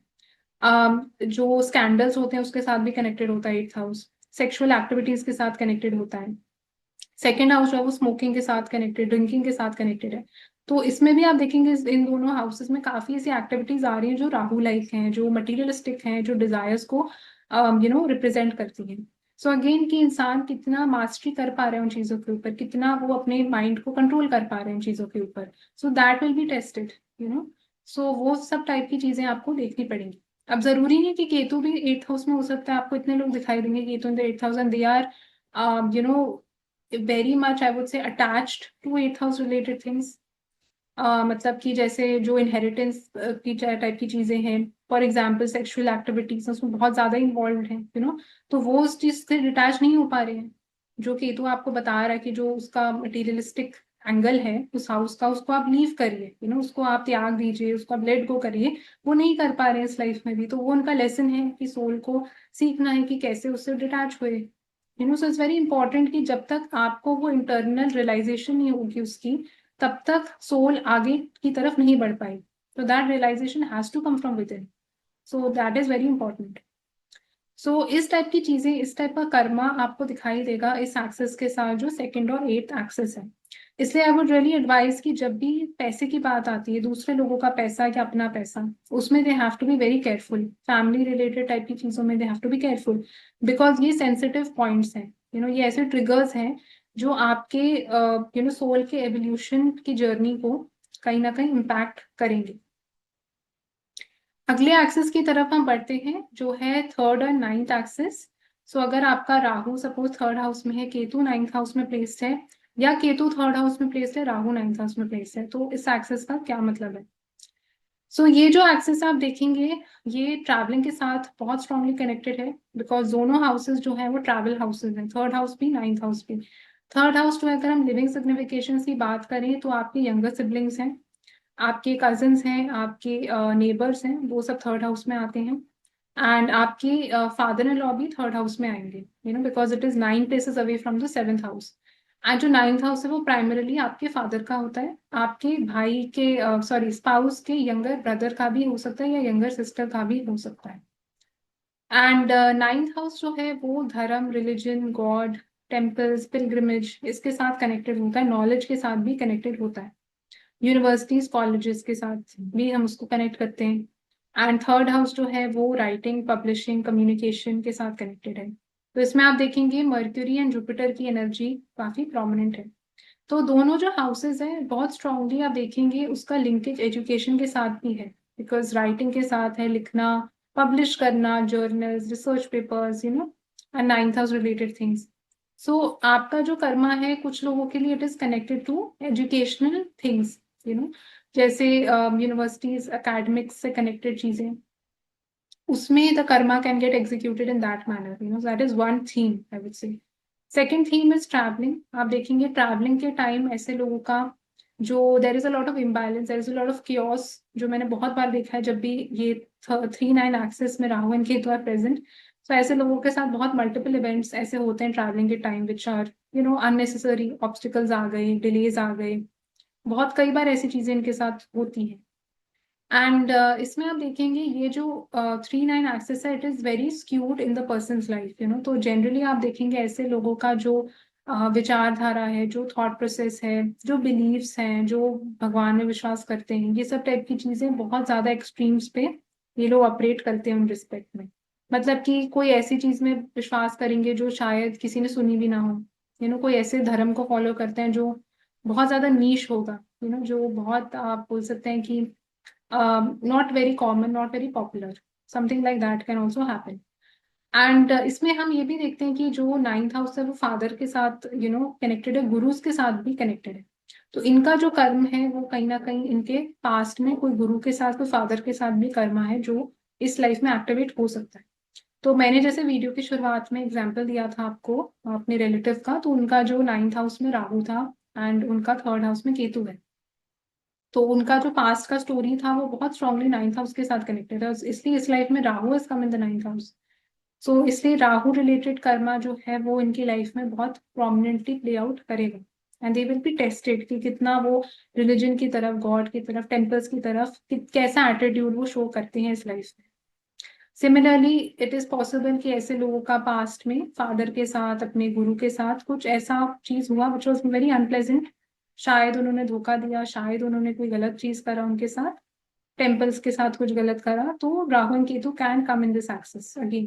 जो स्कैंडल्स होते हैं उसके साथ भी कनेक्टेड होता है 8th हाउस, सेक्सुअल एक्टिविटीज के साथ कनेक्टेड होता है। 2nd हाउस जो है वो स्मोकिंग के साथ कनेक्टेड, ड्रिंकिंग के साथ कनेक्टेड है। तो इसमें भी आप देखेंगे इन दोनों हाउसेस में काफी ऐसी एक्टिविटीज आ रही हैं जो राहु लाइक हैं, जो मटीरियलिस्टिक हैं, जो डिजायर्स को रिप्रेजेंट करती हैं। सो अगेन कि इंसान कितना मास्टरी कर पा रहे हैं उन चीजों के ऊपर, कितना वो अपने माइंड को कंट्रोल कर पा रहे हैं उन चीजों के ऊपर, so that will be tested. So वो सब टाइप की चीजें आपको देखनी पड़ेंगी। अब जरूरी नहीं कि केतु भी 8th हाउस में हो सकता है, आपको इतने लोग दिखाई देंगे Ketu in the 8th house and they are very much I would say attached to 8th house related things. मतलब कि जैसे जो इनहेरिटेंस की टाइप की चीजें हैं, फॉर एग्जाम्पल सेक्सुअल एक्टिविटीज उसमें बहुत ज्यादा इन्वॉल्व हैं, तो वो उस चीज से डिटैच नहीं हो पा रहे हैं। जो केतु आपको बता रहा है कि जो उसका मटीरियलिस्टिक एंगल है उस हाउस का, उसको आप लीव करिए, उसको आप त्याग दीजिए, उसको आप लेट गो करिए, वो नहीं कर पा रहे हैं इस लाइफ में भी। तो वो उनका लेसन है कि सोल को सीखना है कि कैसे उससे डिटैच हुए, सो इट्स वेरी इंपॉर्टेंट कि जब तक आपको वो इंटरनल रियलाइजेशन नहीं होगी उसकी, तब तक सोल आगे की तरफ नहीं बढ़ पाएगी. तो that realization has to come from within. So that is very important. So इस टाइप की चीजें, इस टाइप का कर्मा आपको दिखाई देगा इस एक्सेस के साथ जो सेकंड और एट्थ एक्सेस है. इसलिए आई वुड रियली एडवाइज कि जब भी पैसे की बात आती है, दूसरे लोगों का पैसा या अपना पैसा, उसमें they have to be very careful. Family related type की चीजों में they have to be careful, because ये सेंसिटिव पॉइंट्स हैं. ये ऐसे ट्रिगर्स हैं जो आपके सोल के एवोल्यूशन की जर्नी को कहीं ना कहीं इम्पैक्ट करेंगे. अगले एक्सिस की तरफ हम बढ़ते हैं जो है थर्ड और नाइन्थ एक्सिस. सो अगर आपका राहु सपोज थर्ड हाउस में है, केतु नाइन्थ हाउस में प्लेस्ड है, या केतु थर्ड हाउस में प्लेस्ड है, राहु नाइन्थ हाउस में प्लेस्ड है, तो इस एक्सिस का क्या मतलब है. सो ये जो एक्सिस आप देखेंगे, ये ट्रैवलिंग के साथ बहुत स्ट्रांगली कनेक्टेड है, बिकॉज दोनों हाउसेस जो है वो ट्रैवल हाउसेस हैं, थर्ड हाउस भी नाइन्थ हाउस भी. थर्ड हाउस जो है, अगर हम लिविंग सिग्निफिकेशन की बात करें तो आपके यंगर सिबलिंग्स हैं, आपके कजिन्स हैं, आपके नेबर्स हैं, वो सब थर्ड हाउस में आते हैं. एंड आपके फादर इन लॉ भी थर्ड हाउस में आएंगे, because it is 9 places away from the seventh house. And जो नाइन्थ हाउस है वो प्राइमरली आपके फादर का होता है, आपके भाई के सॉरी स्पाउस के यंगर ब्रदर का भी हो सकता है, या यंगर सिस्टर का भी हो सकता है. एंड नाइन्थ हाउस जो है वो धर्म, रिलीजन, गॉड, टेम्पल्स, पिलग्रिमेज, इसके साथ कनेक्टेड होता है, नॉलेज के साथ भी कनेक्टेड होता है, यूनिवर्सिटीज कॉलेजेस के साथ भी हम उसको कनेक्ट करते हैं. एंड थर्ड हाउस जो है वो राइटिंग, पब्लिशिंग, कम्युनिकेशन के साथ कनेक्टेड है. तो इसमें आप देखेंगे मर्क्यूरी एंड जुपिटर की एनर्जी काफी प्रोमिनेंट है. तो दोनों जो हाउसेज हैं बहुत स्ट्रांगली आप देखेंगे उसका लिंकेज एजुकेशन के साथ भी है, बिकॉज राइटिंग के साथ है, लिखना, पब्लिश करना, journals, research papers, and ninth house related things. So आपका जो कर्मा है, कुछ लोगों के लिए it is connected to educational things, जैसे यूनिवर्सिटीज, एकेडमिक्स से कनेक्टेड चीजें, उसमें the karma can get executed in that manner. That is one theme I would say. Second theme is travelling. आप देखेंगे ट्रैवलिंग के टाइम ऐसे लोगों का जो there is a lot of imbalance, there is a lot of chaos, जो मैंने बहुत बार देखा है जब भी ये 3-9 एक्सेस में Rahu and Ketu are present. तो ऐसे लोगों के साथ बहुत मल्टीपल इवेंट्स ऐसे होते हैं ट्रैवलिंग के time which are unnecessary, obstacles आ गए, डिलेज आ गए, बहुत कई बार ऐसी चीजें इनके साथ होती हैं. एंड इसमें आप देखेंगे ये जो 3-9 एक्सेस है, it is very skewed in the persons life. तो जनरली आप देखेंगे ऐसे लोगों का जो विचारधारा है, जो थॉट प्रोसेस है, जो बिलीव्स हैं, जो भगवान में विश्वास करते हैं, ये सब टाइप की चीजें बहुत ज्यादा एक्सट्रीम्स पे ये लोग ऑपरेट करते हैं उन रिस्पेक्ट में. मतलब कि कोई ऐसी चीज में विश्वास करेंगे जो शायद किसी ने सुनी भी ना हो. कोई ऐसे धर्म को फॉलो करते हैं जो बहुत ज्यादा नीश होगा, जो बहुत आप बोल सकते हैं कि not very common, not very popular. Something like that can also happen. And इसमें हम ये भी देखते हैं कि जो नाइन्थ हाउस है वो फादर के साथ कनेक्टेड है, गुरुज के साथ भी कनेक्टेड है. तो इनका जो कर्म है वो कहीं ना कहीं इनके पास्ट में कोई गुरु के साथ, कोई फादर के साथ भी कर्मा है जो इस लाइफ में एक्टिवेट हो सकता है. तो मैंने जैसे वीडियो की शुरुआत में एग्जाम्पल दिया था आपको अपने रिलेटिव का, तो उनका जो नाइन्थ हाउस में राहु था एंड उनका थर्ड हाउस में केतु है. तो उनका जो पास्ट का स्टोरी था वो बहुत स्ट्रांगली नाइन्थ हाउस के साथ कनेक्टेड है, इसलिए इस लाइफ में Rahu is come in the ninth house. So इसलिए राहु रिलेटेड कर्मा जो है वो इनकी लाइफ में बहुत प्रोमिनेंटली प्ले आउट करेगा. And they will be tested कि कितना वो रिलीजन की तरफ, गॉड की तरफ, टेम्पल्स की तरफ कैसा एटीट्यूड वो शो करते हैं इस लाइफ में. सिमिलरली इट इज पॉसिबल कि ऐसे लोगों का पास्ट में फादर के साथ, अपने गुरु के साथ कुछ ऐसा चीज हुआ विच वॉज वेरी अनप्लेजेंट. शायद उन्होंने धोखा दिया, शायद उन्होंने कोई गलत चीज करा उनके साथ, टेम्पल्स के साथ कुछ गलत करा. तो Rahu and Ketu can come in this axis again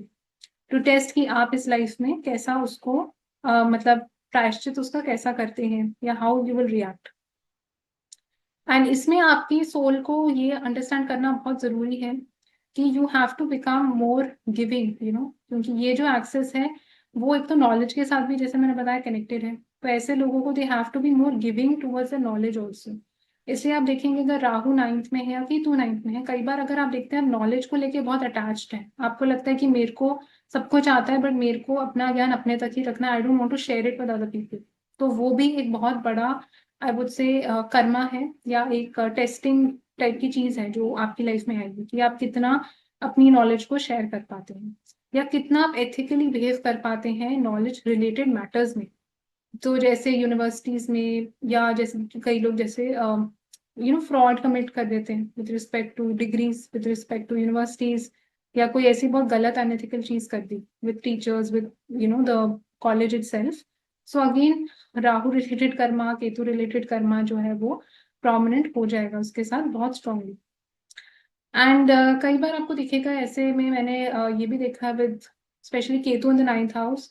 to test कि आप इस लाइफ में कैसा उसको मतलब प्रायश्चित उसका कैसा करते हैं, या how you will react. And इसमें आपकी सोल को ये अंडरस्टैंड करना बहुत जरूरी है कि you have to become more giving, क्योंकि ये जो एक्सेस है वो एक तो नॉलेज के साथ भी, जैसे मैंने बताया, कनेक्टेड है. तो ऐसे लोगों को they have to be more giving towards the knowledge also. इसलिए आप देखेंगे अगर राहु नाइन्थ में है या केतु नाइन्थ में है, कई बार अगर आप देखते हैं नॉलेज को लेके बहुत अटैच्ड है, आपको लगता है कि मेरे को सब कुछ आता है बट मेरे को अपना ज्ञान अपने तक ही रखना, I don't want to share it with other people. तो वो भी एक बहुत बड़ा आई वुड से कर्मा है, या एक टेस्टिंग टाइप की चीज है जो आपकी लाइफ में आएगी कि आप कितना अपनी नॉलेज को शेयर कर पाते हैं. या कितना आप एथिकली बिहेव कर पाते हैं नॉलेज रिलेटेड मैटर्स में। तो जैसे यूनिवर्सिटीज में, या जैसे कि कई लोग जैसे फ्रॉड कमिट कर देते हैं with respect to degrees, with respect to universities, या कोई ऐसी बहुत गलत अनएथिकल चीज कर दी with teachers, with the college itself. So again Rahu related karma, Ketu related karma जो है वो प्रोमिनेंट हो जाएगा उसके साथ बहुत स्ट्रांगली। एंड कई बार आपको दिखेगा ऐसे में, मैंने ये भी देखा है with specially Ketu in the 9th house.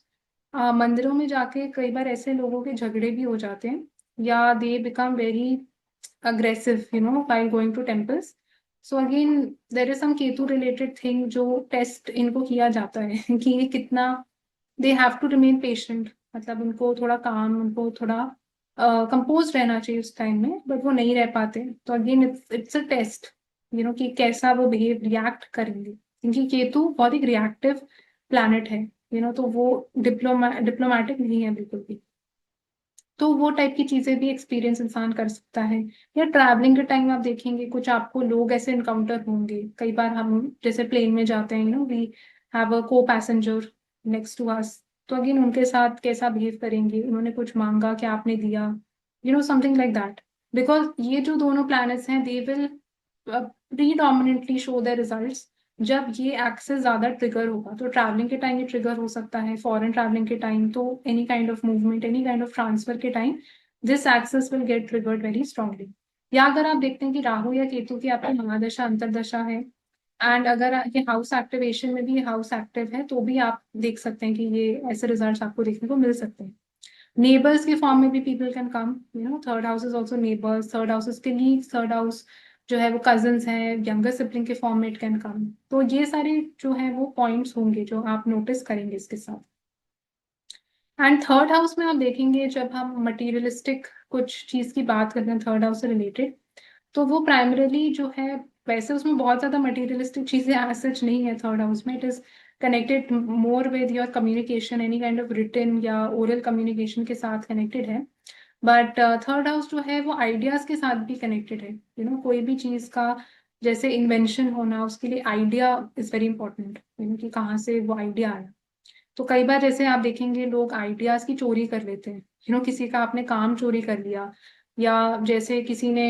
मंदिरों में जाके कई बार ऐसे लोगों के झगड़े भी हो जाते हैं, या they become very aggressive, while going to temples. So again, there is some Ketu related thing जो टेस्ट इनको किया जाता है कि ये कितना they have to remain patient, मतलब उनको थोड़ा काम, उनको थोड़ा कंपोज रहना चाहिए उस टाइम में, बट वो नहीं रह पाते। तो अगेन इट्स अ टेस्ट, कि कैसा वो बिहेव रिएक्ट करेंगे, क्योंकि केतु बहुत एक रिएक्टिव प्लैनेट है, तो वो डिप्लोमेटिक नहीं है बिल्कुल भी। तो वो टाइप की चीजें भी एक्सपीरियंस इंसान कर सकता है। या ट्रैवलिंग के टाइम आप देखेंगे कुछ आपको लोग ऐसे इनकाउंटर होंगे, कई बार हम जैसे प्लेन में जाते हैं, वी हैव अ को पैसेंजर नेक्स्ट टू अस। तो अगेन उनके साथ कैसा बिहेव करेंगे, उन्होंने कुछ मांगा क्या आपने दिया, समथिंग लाइक दैट। बिकॉज ये जो दोनों प्लैनेट्स हैं they will predominantly show the results जब ये एक्सेस ज्यादा ट्रिगर होगा। तो ट्रैवलिंग के टाइम ये ट्रिगर हो सकता है, फॉरेन ट्रैवलिंग के टाइम, तो any kind of movement, any kind of transfer के time this axis will get triggered very strongly. या अगर आप देखते हैं कि राहु या केतु की आपकी महादशा अंतरदशा है, एंड अगर ये हाउस एक्टिवेशन में भी ये हाउस एक्टिव है, तो भी आप देख सकते हैं कि ये ऐसे रिजल्ट्स आपको देखने को मिल सकते हैं। नेबर्स के फॉर्म में भी people can come, third house is also neighbours, third house इसके लीग, थर्ड हाउस जो है वो कजन्स हैं, यंगर सिबलिंग के फॉर्म में इट कैन कम। तो ये सारे जो है वो पॉइंट्स होंगे जो आप नोटिस करेंगे इसके साथ। एंड थर्ड हाउस में आप देखेंगे जब हम मटीरियलिस्टिक कुछ चीज की बात करते हैं थर्ड हाउस से रिलेटेड, तो वो प्राइमरीली जो है, वैसे उसमें बहुत ज्यादा मटीरियलिस्टिक चीजें एज सच नहीं है थर्ड हाउस में। It is connected more with your communication, any kind of written या ओरल कम्युनिकेशन के साथ कनेक्टेड है। बट थर्ड हाउस जो है वो आइडियाज के साथ भी कनेक्टेड है। कोई भी चीज का जैसे इन्वेंशन होना, उसके लिए आइडिया इज वेरी इंपॉर्टेंट, कि कहाँ से वो आइडिया आया। तो कई बार जैसे आप देखेंगे लोग आइडियाज की चोरी कर लेते हैं, किसी का आपने काम चोरी कर लिया, या जैसे किसी ने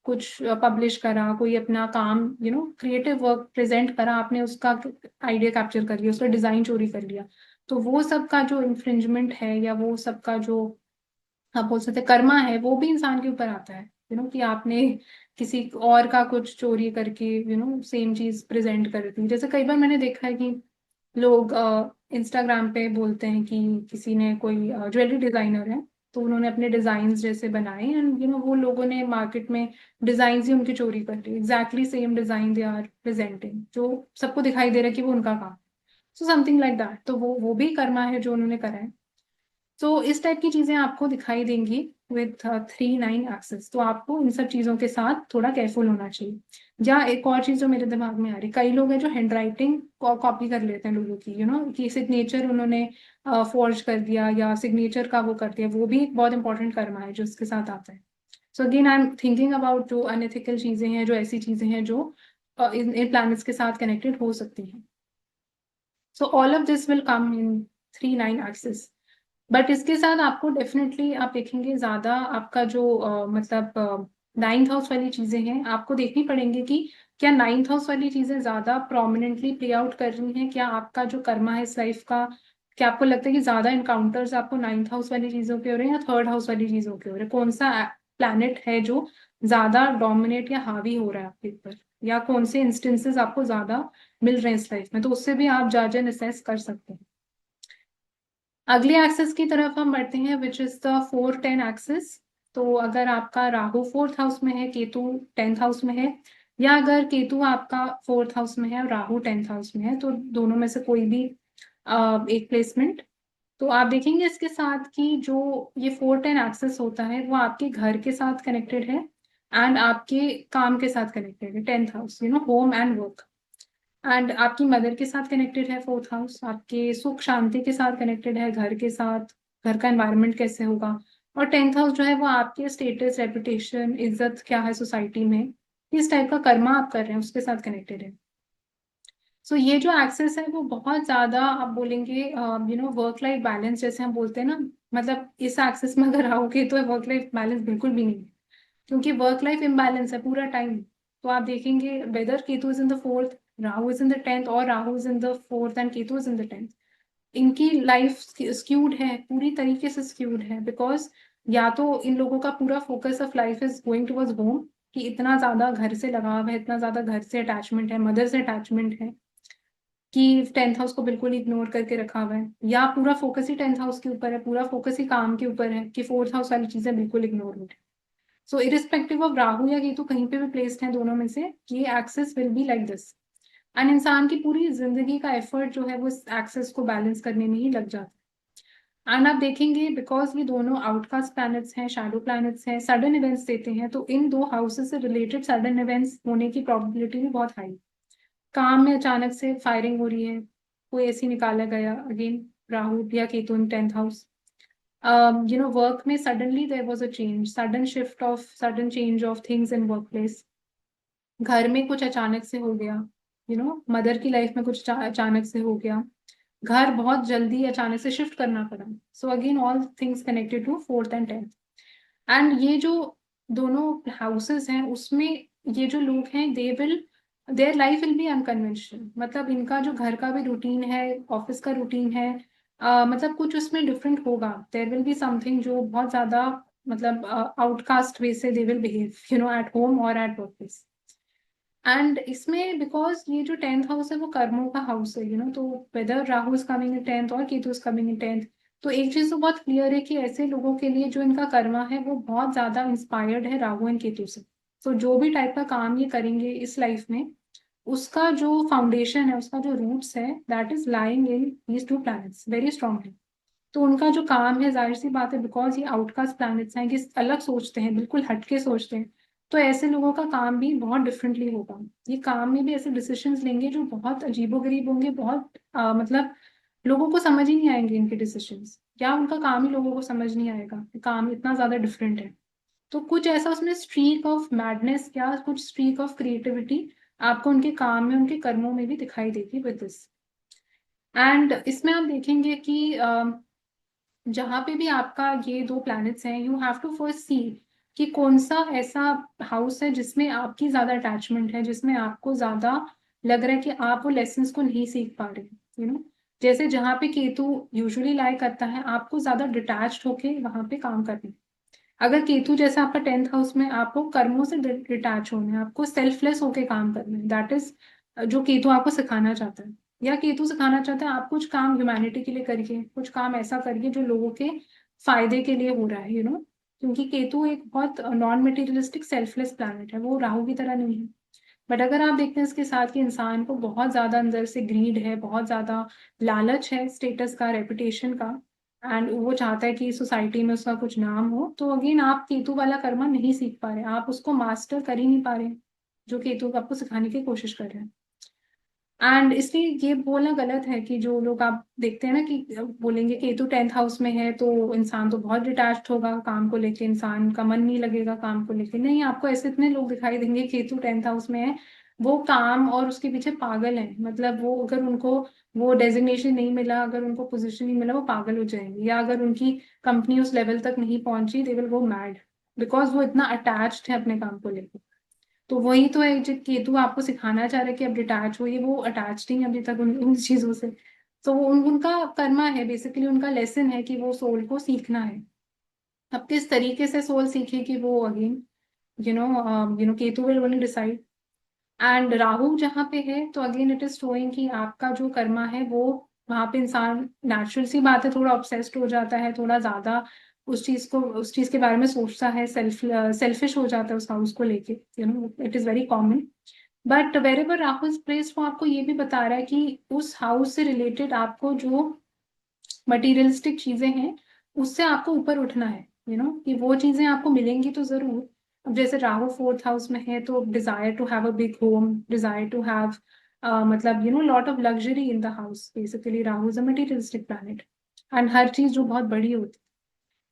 कुछ पब्लिश करा, कोई अपना काम, क्रिएटिव वर्क प्रेजेंट करा, आपने उसका आइडिया कैप्चर कर लिया, उसका डिजाइन चोरी कर लिया। तो वो सब का जो इन्फ्रिंजमेंट है, या वो सब का जो आप बोल सकते हैं कर्मा है, वो भी इंसान के ऊपर आता है। कि आपने किसी और का कुछ चोरी करके सेम चीज प्रेजेंट कर दी। जैसे कई बार मैंने देखा है कि लोग इंस्टाग्राम पे बोलते हैं कि किसी ने, कोई ज्वेलरी डिजाइनर है, तो उन्होंने अपने डिजाइन जैसे बनाए, एंड वो लोगों ने मार्केट में डिजाइन ही उनकी चोरी कर ली, exactly same design they are presenting, जो सबको दिखाई दे रहा है कि वो उनका काम। सो समथिंग लाइक दैट, तो वो भी कर्मा है जो उन्होंने करा है। तो इस टाइप की चीजें आपको दिखाई देंगी विथ 3-9 एक्सेस। तो आपको इन सब चीजों के साथ थोड़ा केयरफुल होना चाहिए। या एक और चीज जो मेरे दिमाग में आ रही, कई लोग हैं जो हैंड राइटिंग कॉपी कर लेते हैं लोगों की, कि सिग्नेचर उन्होंने फॉर्ज कर दिया, या सिग्नेचर का वो कर दिया, वो भी एक बहुत इंपॉर्टेंट कर्मा है जो इसके साथ आता है। So again I am thinking about जो अनएथिकल चीजें हैं, जो ऐसी चीजें हैं जो इन प्लैनेट्स के साथ कनेक्टेड हो सकती हैं। So all of this will come in 3-9 axis. But इसके साथ आपको डेफिनेटली आप देखेंगे ज्यादा आपका जो मतलब 9th हाउस वाली चीजें हैं आपको देखनी पड़ेंगी कि क्या 9th हाउस वाली चीजें ज्यादा प्रोमिनेंटली प्ले आउट कर रही हैं, क्या आपका जो कर्मा है इस लाइफ का, क्या आपको लगता है कि ज्यादा इनकाउंटर्स आपको 9th हाउस वाली चीजों के हो रहे हैं या थर्ड हाउस वाली चीजों के हो रहे हैं? कौन सा प्लैनेट है जो ज्यादा डोमिनेट या हावी हो रहा है आपके ऊपर, या कौन से इंस्टेंसेस आपको ज्यादा मिल रहे हैं इस लाइफ में, तो उससे भी आप जज एंड असेस कर सकते हैं। अगले एक्सेस की तरफ हम बढ़ते हैं विच इज द 4-10 एक्सेस। तो अगर आपका राहु फोर्थ हाउस में है, केतु 10th हाउस में है, या अगर केतु आपका फोर्थ हाउस में है और राहु 10th हाउस में है, तो दोनों में से कोई भी एक प्लेसमेंट, तो आप देखेंगे इसके साथ कि जो ये 4-10 एक्सेस होता है वो आपके घर के साथ कनेक्टेड है, एंड आपके काम के साथ कनेक्टेड है, 10th house, home and work. And आपकी मदर के साथ कनेक्टेड है फोर्थ हाउस, आपके सुख शांति के साथ कनेक्टेड है, घर के साथ, घर का एनवायरनमेंट कैसे होगा। और 10th हाउस जो है वो आपके स्टेटस, रेपुटेशन, इज्जत क्या है सोसाइटी में, किस टाइप का कर्मा आप कर रहे हैं उसके साथ कनेक्टेड है। सो ये जो एक्सेस है वो बहुत ज्यादा आप बोलेंगे वर्क लाइफ बैलेंस जैसे हम बोलते हैं ना, मतलब इस एक्सेस में अगर आओगे तो वर्क लाइफ बैलेंस बिल्कुल भी नहीं है, क्योंकि वर्क लाइफ इम्बैलेंस है पूरा टाइम। तो आप देखेंगे whether Ketu is in the fourth, Rahu is in the tenth, और Rahu is in the fourth and Ketu is in the tenth, इनकी लाइफ स्क्यूड है, पूरी तरीके से स्क्यूड है। बिकॉज या तो इन लोगों का पूरा focus of life is going towards home, कि इतना ज्यादा घर से लगाव है, इतना ज्यादा घर से अटैचमेंट है, मदर से अटैचमेंट है, कि टेंथ हाउस को बिल्कुल इग्नोर करके रखा हुआ है, या पूरा फोकस ही टेंथ हाउस के ऊपर है, पूरा फोकस ही काम के ऊपर है, कि फोर्थ हाउस वाली चीजें बिल्कुल इग्नोर हो रही है। सो इरिस्पेक्टिव ऑफ राहु या केतु कहीं पे भी प्लेस्ड है दोनों में से, ये axis will be like this. And इंसान की पूरी जिंदगी का एफर्ट जो है वो इस एक्सेस को बैलेंस करने में ही लग जाता है। एंड आप देखेंगे बिकॉज ये दोनों आउटकास्ट प्लैनेट्स हैं, शैडो प्लैनेट्स हैं, सडन इवेंट्स देते हैं, तो इन दो हाउसेस से रिलेटेड सडन इवेंट्स होने की प्रोबेबिलिटी भी बहुत हाई। काम में अचानक से फायरिंग हो रही है, कोई ऐसी निकाला गया, अगेन राहु या Ketu in tenth house. Work में suddenly there was a change, sudden shift of, sudden change of things in work place. घर में कुछ अचानक से हो गया, मदर की लाइफ में कुछ अचानक से हो गया, घर बहुत जल्दी अचानक से शिफ्ट करना पड़ा। So again all things connected to fourth and tenth. And ये जो दोनों हाउसेस हैं उसमें ये जो लोग हैं they will, their life will be unconventional, मतलब इनका जो घर का भी रूटीन है, ऑफिस का रूटीन है, मतलब कुछ उसमें डिफरेंट होगा। देयर विल बी समथिंग जो बहुत ज्यादा, मतलब आउटकास्ट वे से they will behave, at home और एट वर्क। एंड इसमें बिकॉज ये जो टेंथ हाउस है वो कर्मों का हाउस है, तो whether Rahu is coming in tenth और Ketu is coming in tenth, तो एक चीज तो बहुत क्लियर है कि ऐसे लोगों के लिए जो इनका कर्मा है वो बहुत ज्यादा इंस्पायर्ड है राहु एंड केतु से। तो जो भी टाइप का काम ये करेंगे इस लाइफ में, उसका जो फाउंडेशन है, उसका जो रूट्स है, that is lying in these two planets very strongly. तो उनका जो काम है, जाहिर सी बात है, बिकॉज ये आउटकास्ट प्लैनेट्स हैं कि अलग सोचते हैं, बिल्कुल हटके सोचते हैं, तो ऐसे लोगों का काम भी बहुत डिफरेंटली होगा। ये काम में भी ऐसे डिसीजंस लेंगे जो बहुत अजीबोगरीब होंगे, बहुत मतलब लोगों को समझ ही नहीं आएंगे इनके डिसीजंस, या उनका काम ही लोगों को समझ नहीं आएगा, काम इतना ज्यादा डिफरेंट है। तो कुछ ऐसा उसमें स्ट्रीक ऑफ मैडनेस या कुछ स्ट्रीक ऑफ क्रिएटिविटी आपको उनके काम में, उनके कर्मों में भी दिखाई देगी विद दिस। एंड इसमें आप देखेंगे कि जहां पे भी आपका ये दो प्लैनेट्स हैं, यू हैव टू फर्स्ट सी कि कौन सा ऐसा हाउस है जिसमें आपकी ज्यादा अटैचमेंट है, जिसमें आपको ज्यादा लग रहा है कि आप वो लेसन्स को नहीं सीख पा रहे, जैसे जहाँ पे केतु यूजुअली लाई करता है आपको ज्यादा डिटैच्ड होके वहां पे काम करने। अगर केतु जैसे आपका टेंथ हाउस में, आपको कर्मों से डिटैच होना है, आपको सेल्फलेस होके काम करना है, दैट इज जो केतु आपको सिखाना चाहता है। या केतु सिखाना चाहता है आप कुछ काम ह्यूमैनिटी के लिए करिए, कुछ काम ऐसा करिए जो लोगों के फायदे के लिए हो रहा है, क्योंकि केतु एक बहुत नॉन मटेरियलिस्टिक सेल्फलेस प्लैनेट है, वो राहु की तरह नहीं है। बट अगर आप देखते हैं इसके साथ कि इंसान को बहुत ज्यादा अंदर से ग्रीड है, बहुत ज्यादा लालच है स्टेटस का, रेपुटेशन का, एंड वो चाहता है कि सोसाइटी में उसका कुछ नाम हो, तो अगेन आप केतु वाला कर्मा नहीं सीख पा रहे, आप उसको मास्टर कर ही नहीं पा रहे जो केतु आपको सिखाने की कोशिश कर रहे हैं। एंड इसलिए ये बोलना गलत है कि जो लोग आप देखते हैं ना कि बोलेंगे केतु टेंथ हाउस में है तो इंसान तो बहुत डिटैच्ड होगा काम को लेके, इंसान का मन नहीं लगेगा काम को लेके। नहीं, आपको ऐसे इतने लोग दिखाई देंगे केतु टेंथ हाउस में है, वो काम और उसके पीछे पागल है, मतलब वो अगर उनको वो डेजिग्नेशन नहीं मिला, अगर उनको पोजीशन नहीं मिला, वो पागल हो जाएंगे, या अगर उनकी कंपनी उस लेवल तक नहीं पहुंची they will go mad, because वो इतना अटैच्ड है अपने काम को लेकर। तो वही तो है जो केतु आपको सिखाना चाह रहा है कि अब डिटैच होइए, वो अटैच्ड नहीं है अभी तक उन चीजों से। तो वो उनका कर्मा है, बेसिकली उनका लेसन है कि वो सोल को सीखना है। अब किस तरीके से सोल सीखे कि वो again Ketu will only decide. And Rahu जहाँ पे है तो अगेन इट इज शोइंग कि आपका जो कर्मा है वो, वहां पे इंसान नेचुरल सी बात है थोड़ा ऑब्सेस्ड हो जाता है, थोड़ा ज्यादा उस चीज के बारे में सोचता है, सेल्फिश हो जाता है उस हाउस को लेके, it is very common. But wherever Rahu is placed वो आपको ये भी बता रहा है कि उस हाउस से रिलेटेड आपको जो मटीरियलिस्टिक चीजें हैं उससे आपको ऊपर उठना है, कि वो चीजें आपको मिलेंगी तो जरूर। अब जैसे राहु फोर्थ हाउस में है तो desire to have a big home, desire to have मतलब lot of luxury in the house, basically Rahu is a materialistic planet, and हर चीज जो बहुत बड़ी होती।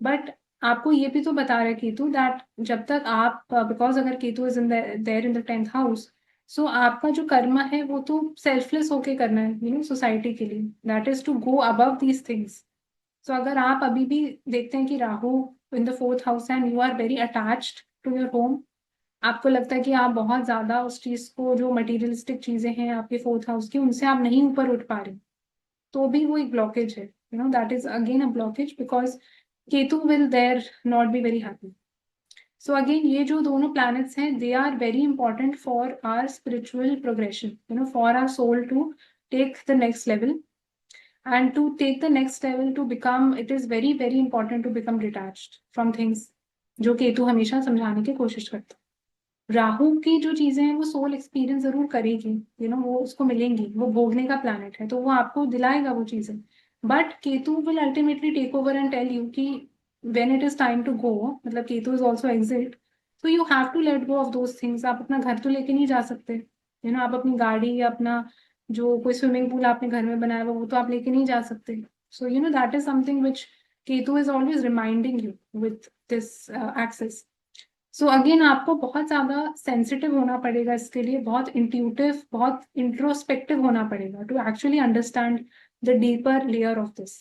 बट आपको ये भी तो बता रहा है केतु दैट जब तक आप, बिकॉज अगर Ketu is in there in the tenth house, so आपका जो कर्म है वो तो सेल्फलेस होके करना है, सोसाइटी के लिए, that is to go above these things. So अगर आप अभी भी देखते हैं कि Rahu in the fourth house and you are very attached to your home, आपको लगता है कि आप बहुत ज्यादा उस चीज को, जो मटेरियलिस्टिक चीजें हैं आपके फोर्थ हाउस की, उनसे आप नहीं ऊपर उठ पा रहे, तो भी वो एक ब्लॉकेज है, that is again a blockage, because Ketu will there not be very happy. So again ये जो दोनों प्लैनेट्स हैं, they are very important for our spiritual progression, for our soul to take the next level, and to take the next level, to become, it is very very important to become detached from things, जो केतु हमेशा समझाने की कोशिश करता है। राहु की जो चीजें हैं वो सोल एक्सपीरियंस जरूर करेगी, वो उसको मिलेंगी, वो भोगने का प्लैनेट है, तो वो आपको दिलाएगा वो चीजें, but Ketu will ultimately take over and tell you कि when it is time to go, मतलब केतु इज ऑल्सो एग्जिट, तो you have to let go of those things. आप अपना घर तो लेके नहीं जा सकते, आप अपनी गाड़ी या अपना जो कोई स्विमिंग पूल आपने घर में बनाया हुआ वो तो आप लेके नहीं जा सकते। So that is something which Ketu is always reminding you with this axis. So again आपको बहुत ज्यादा सेंसिटिव होना पड़ेगा इसके लिए, बहुत इंट्यूटिव, बहुत इंट्रोस्पेक्टिव होना पड़ेगा to actually understand the deeper layer of this.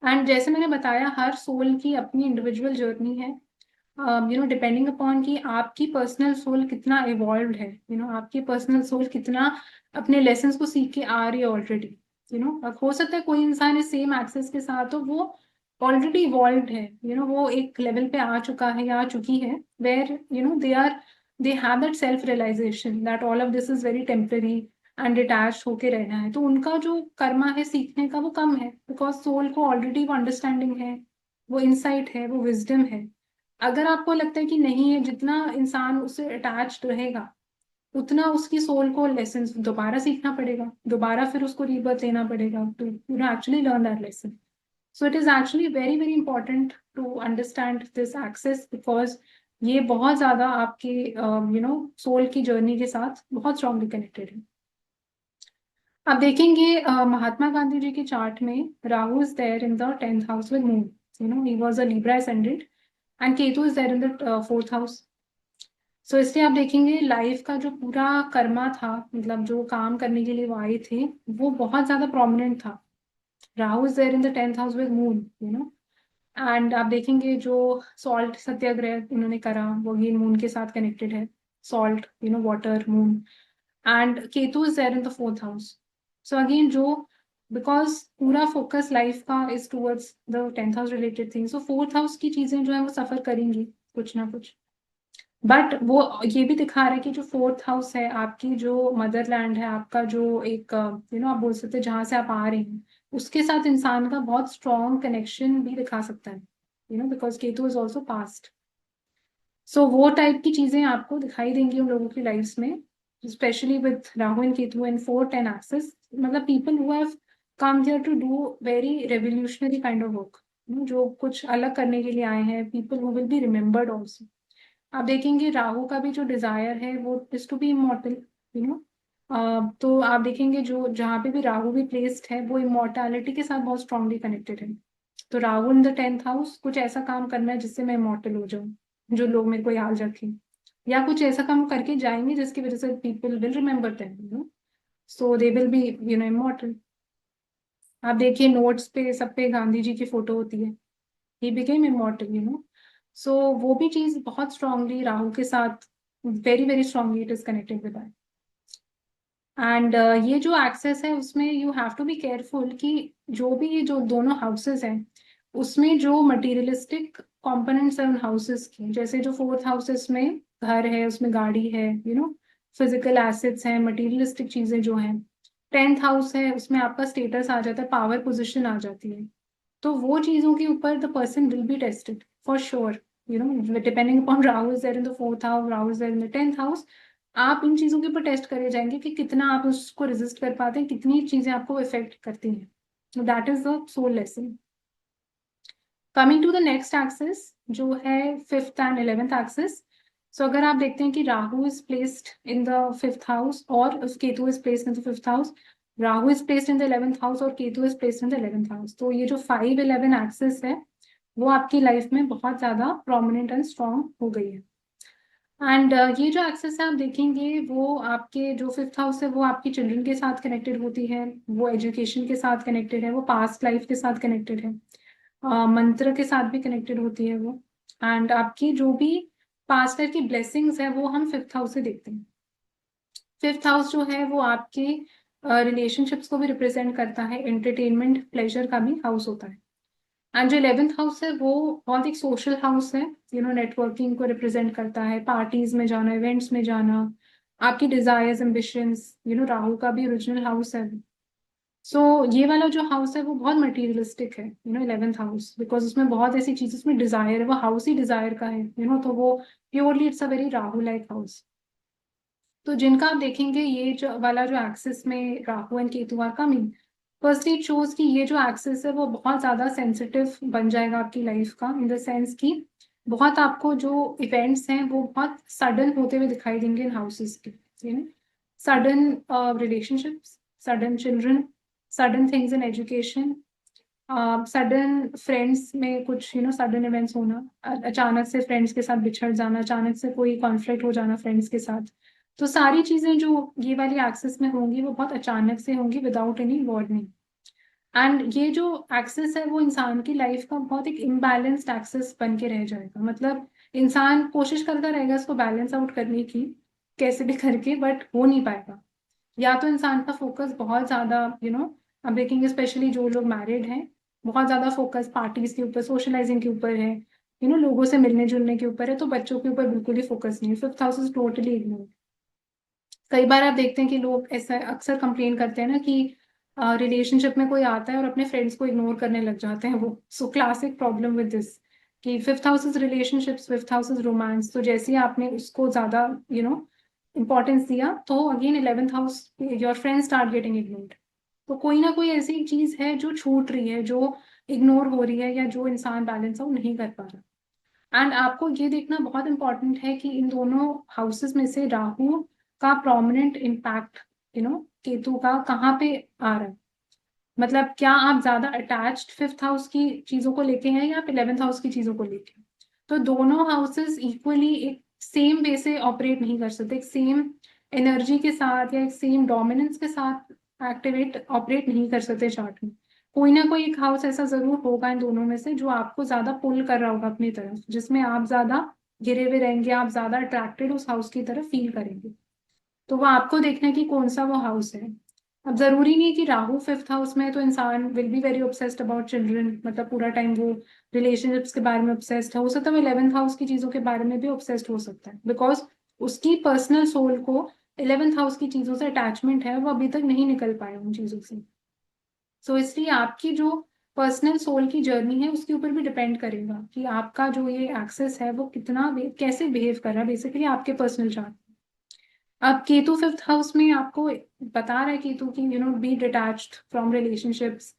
And जैसे मैंने बताया, हर सोल की अपनी इंडिविजुअल जर्नी है, डिपेंडिंग अपॉन कि आपकी पर्सनल सोल कितना इवॉल्व है, आपकी पर्सनल सोल कितना अपने लेसन को सीख के आ रही है ऑलरेडी। अब हो सकता है कोई इंसान इस सेम एक्सेस के साथ हो, वो ऑलरेडी इवॉल्व है, वो एक लेवल पे आ चुका है या आ चुकी है, where they have that self realization that all of this is very temporary and detach होके रहना है, तो उनका जो कर्मा है सीखने का वो कम है, बिकॉज सोल को ऑलरेडी वो अंडरस्टैंडिंग है, वो इंसाइट है, वो विजडम है। अगर आपको लगता है कि नहीं है, जितना इंसान उससे अटैच्ड रहेगा उतना उसकी सोल को लेसन दोबारा सीखना पड़ेगा, दोबारा फिर उसको रीबर्थ लेना पड़ेगा to actually learn that lesson. So it is actually very very important to understand this axis, because ये बहुत ज्यादा आपके सोल की जर्नी के साथ बहुत स्ट्रांगली कनेक्टेड है। आप देखेंगे महात्मा गांधी जी के चार्ट में Rahu is there in the 10th house with moon, he was a Libra ascendant, and Ketu is there in the 4th house. So इसलिए आप देखेंगे लाइफ का जो पूरा कर्मा था, मतलब जो काम करने के लिए वो आए थे, वो बहुत ज्यादा प्रोमिनेंट था। Rahu is there in the 10th house with Moon, and आप देखेंगे जो सॉल्ट सत्याग्रह उन्होंने करा वो अगेन मून के साथ कनेक्टेड है, salt, water, Moon, and Ketu is there in the 4th house. So again जो, बिकॉज पूरा फोकस लाइफ का is towards the 10th house related thing, so 4th house की चीजें जो है वो सफर करेंगी कुछ ना कुछ। बट वो ये भी दिखा रहा है कि जो 4th हाउस है, आपकी जो मदरलैंड है, आपका जो एक आप बोल सकते हैं जहां से आप आ रहे हैं, उसके साथ इंसान का बहुत स्ट्रॉन्ग कनेक्शन भी दिखा सकता है, because Ketu is also past. So वो टाइप की चीजें आपको दिखाई देंगी उन लोगों की लाइफ्स में, specially with Rahu and Ketu and 4-10 axes, मतलब people who have come here to do very revolutionary kind of work, जो कुछ अलग करने के लिए आए हैं, people who will be remembered also. आप देखेंगे राहु का भी जो डिजायर है वो is to be immortal, you know तो आप देखेंगे जो जहाँ पे भी राहु भी प्लेस्ड है वो इमोर्टैलिटी के साथ बहुत स्ट्रांगली कनेक्टेड है। तो Rahu in the 10th house, कुछ ऐसा काम करना है जिससे मैं इमोर्टल हो जाऊं, जो लोग मेरे को याद रखें, या कुछ ऐसा काम करके जाएंगे जिसकी वजह से people will remember them, so they will be immortal. आप देखिए नोट्स पे सब पे गांधी जी की फोटो होती है, ही बिकेम इमॉर्टल, सो वो भी चीज बहुत स्ट्रांगली राहु के साथ, very very strongly it is connected with that. And ये जो एक्सेस है उसमें you have to be careful कि जो भी ये जो दोनों हाउसेस हैं उसमें जो मटेरियलिस्टिक कंपोनेंट्स हैं उन हाउसेस की, जैसे जो 4th हाउसेस में घर है, उसमें गाड़ी है, फिजिकल एसेट्स हैं, मटेरियलिस्टिक चीजें जो हैं। 10th हाउस है, उसमें आपका स्टेटस आ जाता है, पावर पोजिशन आ जाती है, तो वो चीजों के ऊपर the person will be tested for sure, depending upon Rahu is there in the 4th house, Rahu is there in the 10th house. आप इन चीजों के ऊपर टेस्ट करे जाएंगे कि कितना आप उसको रेजिस्ट कर पाते हैं, कितनी चीजें आपको इफेक्ट करती हैं। That is the soul lesson. Coming to the next axis जो है 5th एंड 11th एक्सिस। सो अगर आप देखते हैं कि Rahu is placed in the 5th house और Ketu is placed in the 5th house, Rahu is placed in the 11th house और Ketu is placed in the 11th house, तो ये जो 5-11 एक्सिस है वो आपकी लाइफ में बहुत ज्यादा प्रोमिनेंट एंड स्ट्रॉन्ग हो गई है। एंड ये जो एक्सेस है आप देखेंगे वो आपके जो फिफ्थ हाउस है वो आपकी चिल्ड्रन के साथ कनेक्टेड होती है, वो एजुकेशन के साथ कनेक्टेड है, वो पास्ट लाइफ के साथ कनेक्टेड है, मंत्र के साथ भी कनेक्टेड होती है वो। एंड आपकी जो भी पास्ट लाइफ की ब्लेसिंग्स है वो हम फिफ्थ हाउस से देखते हैं। फिफ्थ हाउस जो है वो आपके रिलेशनशिप्स को भी रिप्रेजेंट करता है, एंटरटेनमेंट प्लेजर का भी हाउस होता है। एंड जो 11th हाउस है वो बहुत एक सोशल हाउस है, नेटवर्किंग को रिप्रेजेंट करता है, पार्टीज में जाना, इवेंट्स में जाना, आपकी डिजायर्स एम्बिशंस, राहु का भी ओरिजिनल हाउस है। सो ये वाला जो हाउस है वो बहुत मटेरियलिस्टिक है, 11th हाउस, बिकॉज उसमें बहुत ऐसी चीजें, उसमें डिजायर है, वो हाउस ही डिजायर का है, तो वो purely it's a very Rahu like house. तो जिनका आप देखेंगे ये जो वाला जो एक्सिस में Rahu and Ketu are coming, firstly it shows कि ये जो एक्सिस है वो बहुत ज्यादा सेंसिटिव बन जाएगा आपकी लाइफ का, इन द सेंस कि बहुत आपको जो इवेंट्स हैं वो बहुत सडन होते हुए दिखाई देंगे इन हाउसेस के, sudden relationships, sudden children, sudden things in education, sudden friends में कुछ सडन इवेंट्स होना, अचानक से फ्रेंड्स के साथ बिछड़ जाना, अचानक से कोई कॉन्फ्लिक्ट हो जाना फ्रेंड्स के साथ। तो सारी चीजें जो ये वाली एक्सेस में होंगी वो बहुत अचानक से होंगी, विदाउट एनी वार्निंग। एंड ये जो एक्सेस है वो इंसान की लाइफ का बहुत एक इम्बैलेंस्ड एक्सेस बन के रह जाएगा, मतलब इंसान कोशिश करता रहेगा इसको बैलेंस आउट करने की कैसे भी करके, बट हो नहीं पाएगा। या तो इंसान का फोकस बहुत ज्यादा, अब देखेंगे स्पेशली जो लोग मैरिड हैं, बहुत ज्यादा फोकस पार्टीज के ऊपर, सोशलाइजिंग के ऊपर है, लोगों से मिलने जुलने के ऊपर है, तो बच्चों के ऊपर बिल्कुल ही फोकस नहीं है, fifth house is totally ignore. कई बार आप देखते हैं कि लोग ऐसा अक्सर कंप्लेन करते हैं ना कि रिलेशनशिप में कोई आता है और अपने फ्रेंड्स को इग्नोर करने लग जाते हैं वो। So classic problem with this कि fifth house is relationships, fifth house is romance, तो जैसे ही आपने उसको ज्यादा इंपॉर्टेंस दिया तो again 11th house, your friends start getting ignored. तो कोई ना कोई ऐसी चीज है जो छूट रही है, जो इग्नोर हो रही है, या जो इंसान बैलेंस आउट नहीं कर पा रहा। एंड आपको ये देखना बहुत इंपॉर्टेंट है कि इन दोनों हाउसेस में से राहु का प्रोमिनेंट इम्पैक्ट, केतु का कहाँ पे आ रहा है। मतलब क्या आप ज्यादा अटैच्ड फिफ्थ हाउस की चीजों को लेके हैं या आप 11th हाउस की चीजों को लेके। तो दोनों हाउसेस इक्वली एक सेम वे से ऑपरेट नहीं कर सकते, एक सेम एनर्जी के साथ या एक सेम डोमिनेंस के साथ एक्टिवेट ऑपरेट नहीं कर सकते चार्ट में। कोई ना कोई एक हाउस ऐसा जरूर होगा इन दोनों में से जो आपको ज्यादा पुल कर रहा होगा अपनी तरफ, जिसमें आप ज्यादा घिरे हुए रहेंगे, आप ज्यादा अट्रैक्टेड उस हाउस की तरफ फील करेंगे। तो वो आपको देखना है कि कौन सा वो हाउस है। अब जरूरी नहीं कि राहु फिफ्थ हाउस में है तो इंसान will be very obsessed about children, मतलब पूरा टाइम वो रिलेशनशिप्स के बारे में ऑब्सेस्ड है, हो सकता है वो 11th हाउस की चीजों के बारे में भी ऑब्सेस्ड हो सकता है, बिकॉज उसकी पर्सनल सोल को 11th हाउस की चीजों से अटैचमेंट है, वो अभी तक नहीं निकल पाया उन चीजों से। सो इसलिए आपकी जो पर्सनल सोल की जर्नी है उसके ऊपर भी डिपेंड करेगा कि आपका जो ये एक्सेस है वो कितना कैसे बिहेव कर रहा है, बेसिकली आपके पर्सनल चार्ट। अब केतु फिफ्थ हाउस में आपको बता रहा है केतु की, बी डिटैच्ड फ्रॉम रिलेशनशिप्स,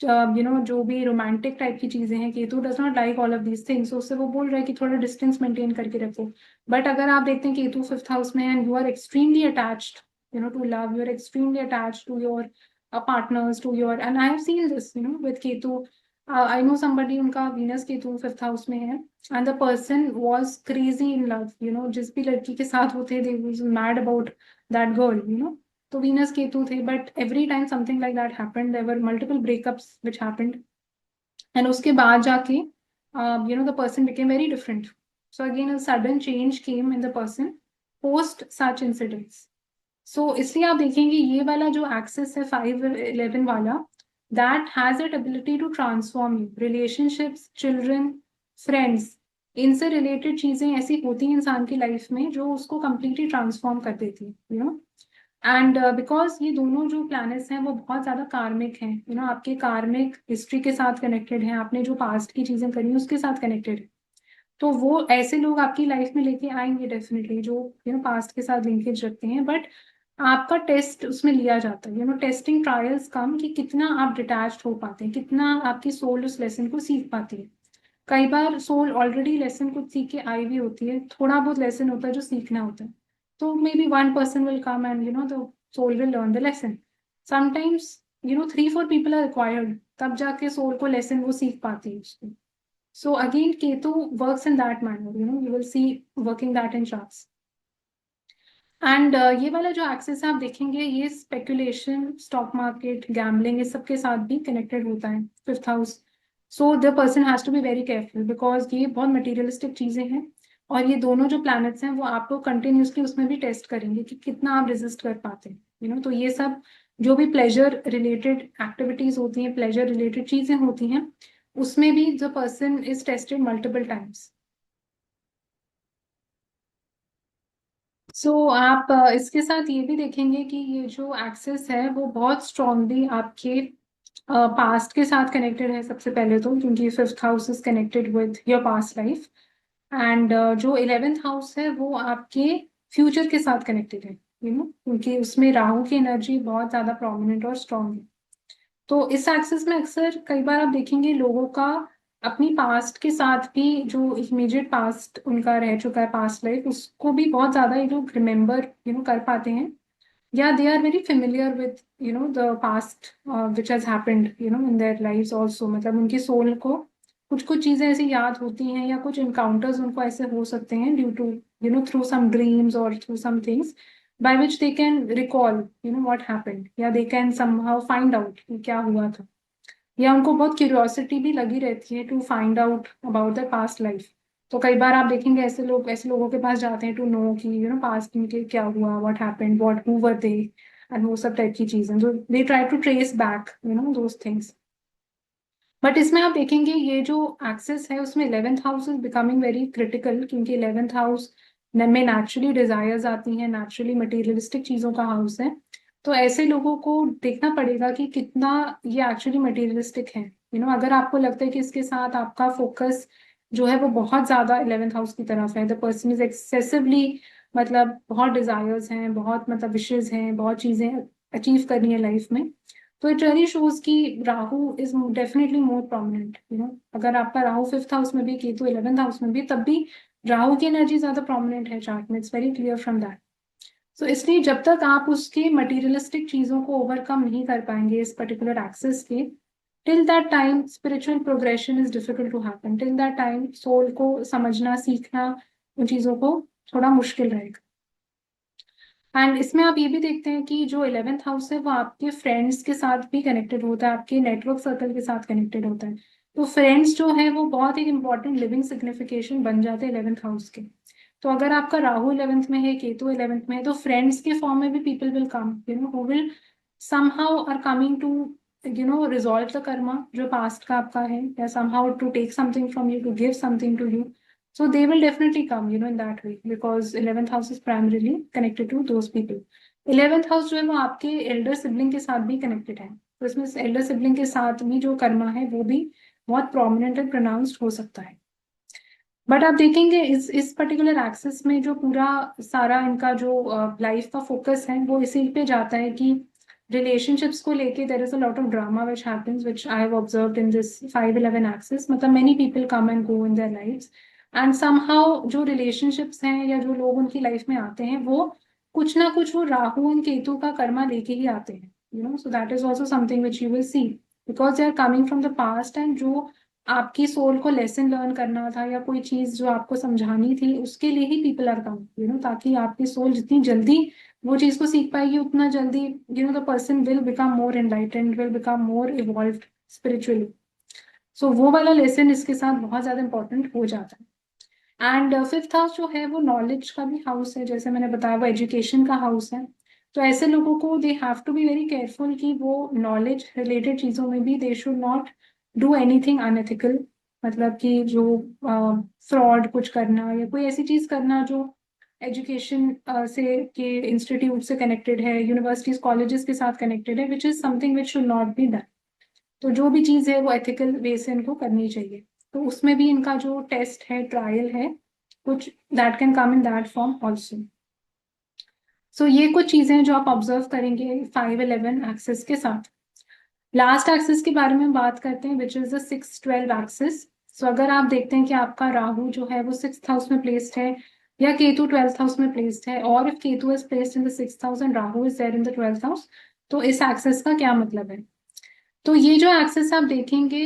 जो भी रोमांटिक टाइप की चीजें हैं, Ketu does not like all of these things, उससे वो बोल रहा है कि थोड़ा डिस्टेंस मेंटेन करके रखो। बट अगर आप देखते हैं केतु फिफ्थ हाउस में and you are extremely attached, to love, you are extremely attached to your partners, to your, and I have seen this with Ketu. I know somebody, उनका वीनस केतु फिफ्थ हाउस में है, and the person was crazy in love, जिस भी लड़की के साथ वो थे, they was mad about that girl, तो वीनस केतु थे, but every time something like that happened, there were multiple breakups which happened, and उसके बाद जाके the person became very different. So again a sudden change came in the person post such incidents. So इसलिए आप देखेंगे ये वाला जो axis है 5-11 वाला, that has that ability to transform you, relationships, children, friends, इनसे रिलेटेड चीजें ऐसी होती हैं इंसान की लाइफ में जो उसको कंप्लीटली ट्रांसफॉर्म कर देती है, एंड बिकॉज ये दोनों जो प्लैनेट्स हैं वो बहुत ज्यादा कार्मिक हैं, आपके कार्मिक हिस्ट्री के साथ कनेक्टेड हैं, आपने जो पास्ट की चीजें करी उसके साथ कनेक्टेड है। तो वो ऐसे लोग आपकी लाइफ में लेके आएंगे डेफिनेटली जो पास्ट के साथ लिंकेज रखते हैं, बट आपका टेस्ट उसमें लिया जाता है, टेस्टिंग ट्रायल्स कम कि कितना आप डिटैच्ड हो पाते हैं, कितना आपकी सोल उस लेसन को सीख पाती है। कई बार सोल ऑलरेडी लेसन कुछ सीख के आई भी होती है, थोड़ा बहुत लेसन होता है जो सीखना होता है, तो maybe one person will come and the soul will learn the lesson. Sometimes 3-4 people are required, तब जाके सोल को लेसन वो सीख पाती है उसको। So again, Ketu works in that manner, you will see working that in charts. And ये वाला जो एक्सेस है आप देखेंगे, ये स्पेकुलेशन, स्टॉक मार्केट, गैम्बलिंग, इस सब के साथ भी कनेक्टेड होता है, fifth house. So the person has to be very careful, because ये बहुत मटेरियलिस्टिक चीजें हैं, और ये दोनों जो प्लैनेट्स हैं वो आपको कंटिन्यूसली उसमें भी टेस्ट करेंगे कि कितना आप रेजिस्ट कर पाते हैं, तो ये सब जो भी प्लेजर रिलेटेड एक्टिविटीज होती हैं, प्लेजर रिलेटेड चीजें होती हैं, उसमें भी the person is tested multiple times. आप इसके साथ ये भी देखेंगे कि ये जो एक्सेस है वो बहुत स्ट्रांगली आपके पास्ट के साथ कनेक्टेड है, सबसे पहले तो क्योंकि fifth house is connected with your past life. And जो 11th हाउस है वो आपके फ्यूचर के साथ कनेक्टेड है, क्योंकि उसमें राहु की एनर्जी बहुत ज्यादा प्रोमिनेंट और स्ट्रांग है। तो इस एक्सिस में अक्सर कई बार आप देखेंगे लोगों का अपनी पास्ट के साथ भी, जो इमीडिएट पास्ट उनका रह चुका है, पास्ट लाइफ, उसको भी बहुत ज्यादा ये लोग रिमेम्बर कर पाते हैं, या they are very familiar with the past which has happened in their lives also. मतलब उनकी सोल को कुछ कुछ चीजें ऐसी याद होती हैं, या कुछ इनकाउंटर्स उनको ऐसे हो सकते हैं due to through some dreams और through some things by which they can recall what happened, या they can somehow find out कि क्या हुआ था, या उनको बहुत क्यूरियोसिटी भी लगी रहती है to find out about the past life. तो कई बार आप देखेंगे ऐसे लोगों के पास जाते हैं टू नो कि पास्ट में क्या हुआ, what happened, what who were they, and वो सब टाइप की चीजें, जो they try to trace back those things. But इसमें आप देखेंगे ये जो एक्सेस है उसमें 11th house is becoming very critical, क्योंकि 11th हाउस में नेचुरली डिजायर्स आती हैं, नेचुरली मटेरियलिस्टिक चीजों का हाउस है। तो ऐसे लोगों को देखना पड़ेगा कि कितना ये एक्चुअली मटेरियलिस्टिक है। अगर आपको लगता है कि इसके साथ आपका फोकस जो है वो बहुत ज्यादा 11th हाउस की तरफ है, द पर्सन इज एक्सेसिवली, मतलब बहुत डिजायर्स हैं, बहुत मतलब विशेज हैं, बहुत चीजें अचीव करनी है लाइफ में, तो इट रियली शोज कि Rahu is definitely more prominent. अगर आपका राहु फिफ्थ हाउस में भी, केतु 11th हाउस में भी, तब भी राहु की एनर्जी ज्यादा प्रोमिनेंट है चार्ट में, it's very clear from that. So इसलिए जब तक आप उसके मटेरियलिस्टिक चीजों को ओवरकम नहीं कर पाएंगे इस पर्टिकुलर एक्सेस के, till that time spiritual progression is difficult to happen, till that time soul को समझना, सीखना उन चीजों को थोड़ा मुश्किल रहेगा। एंड इसमें आप ये भी देखते हैं कि जो 11th हाउस है वो आपके फ्रेंड्स के साथ भी कनेक्टेड होता है, आपके नेटवर्क सर्कल के साथ कनेक्टेड होता है। तो फ्रेंड्स जो है वो बहुत एक इंपॉर्टेंट लिविंग सिग्निफिकेशन बन जाते हैं 11th हाउस के। तो अगर आपका राहु 11th में है, केतु 11th में है, तो फ्रेंड्स के फॉर्म में भी people will come, who will somehow are coming to resolve the karma जो पास्ट का आपका है, या somehow to take something from you, to give something to you. So they will definitely come, in that way, because 11th house is primarily connected to those people. 11th house जो है वो आपके Elder sibling के साथ भी connected है, तो इसमें एल्डर सिबलिंग के साथ भी जो कर्मा है वो भी बहुत प्रोमिनेंट एंड प्रोनाउंस्ड हो सकता है। बट आप देखेंगे इस पर्टिकुलर एक्सेस में जो पूरा सारा इनका जो लाइफ का फोकस है वो इसी पे जाता है कि रिलेशनशिप्स को लेके there is a lot of drama which happens, which I have observed in this 5-11 axes. मतलब many people come and go in their lives, and somehow जो रिलेशनशिप्स हैं या जो लोग उनकी लाइफ में आते हैं वो कुछ ना कुछ वो राहु एंड केतु का कर्मा लेके ही आते हैं, so that is also something which you will see, because they are coming from the past, and जो आपकी सोल को लेसन लर्न करना था या कोई चीज जो आपको समझानी थी, उसके लिए ही पीपल आर कम, ताकि आपकी सोल जितनी जल्दी वो चीज को सीख पाएगी, उतना जल्दी the person will become more enlightened, will become more evolved spiritually. So वो वाला लेसन इसके साथ बहुत ज्यादा इंपॉर्टेंट हो जाता है। एंड फिफ्थ हाउस जो है वो नॉलेज का भी हाउस है, जैसे मैंने बताया वो एजुकेशन का हाउस है। तो ऐसे लोगों को they have to be very careful कि वो नॉलेज रिलेटेड चीजों में भी they should not do anything unethical. मतलब कि जो फ्रॉड कुछ करना या कोई ऐसी चीज करना जो एजुकेशन से के इंस्टीट्यूट से कनेक्टेड है, यूनिवर्सिटीज कॉलेजेस के साथ कनेक्टेड है, which is something which should not be done. तो जो भी चीज है वो एथिकल वे से इनको करनी चाहिए। तो उसमें भी इनका जो टेस्ट है, ट्रायल है, कुछ that can come in that form also. So ये कुछ चीजें हैं जो आप ऑब्जर्व करेंगे 5-11 एक्सेस के साथ। लास्ट एक्सेस के बारे में बात करते हैं, विच इज द 6-12 एक्सेस। सो अगर आप देखते हैं कि आपका राहु जो है वो 6th हाउस में प्लेस्ड है, या केतु 12th हाउस में प्लेस्ड है, और if Ketu is placed in the 6th house and Rahu is there in the 12th house, तो इस एक्सेस का क्या मतलब है। तो ये जो एक्सेस आप देखेंगे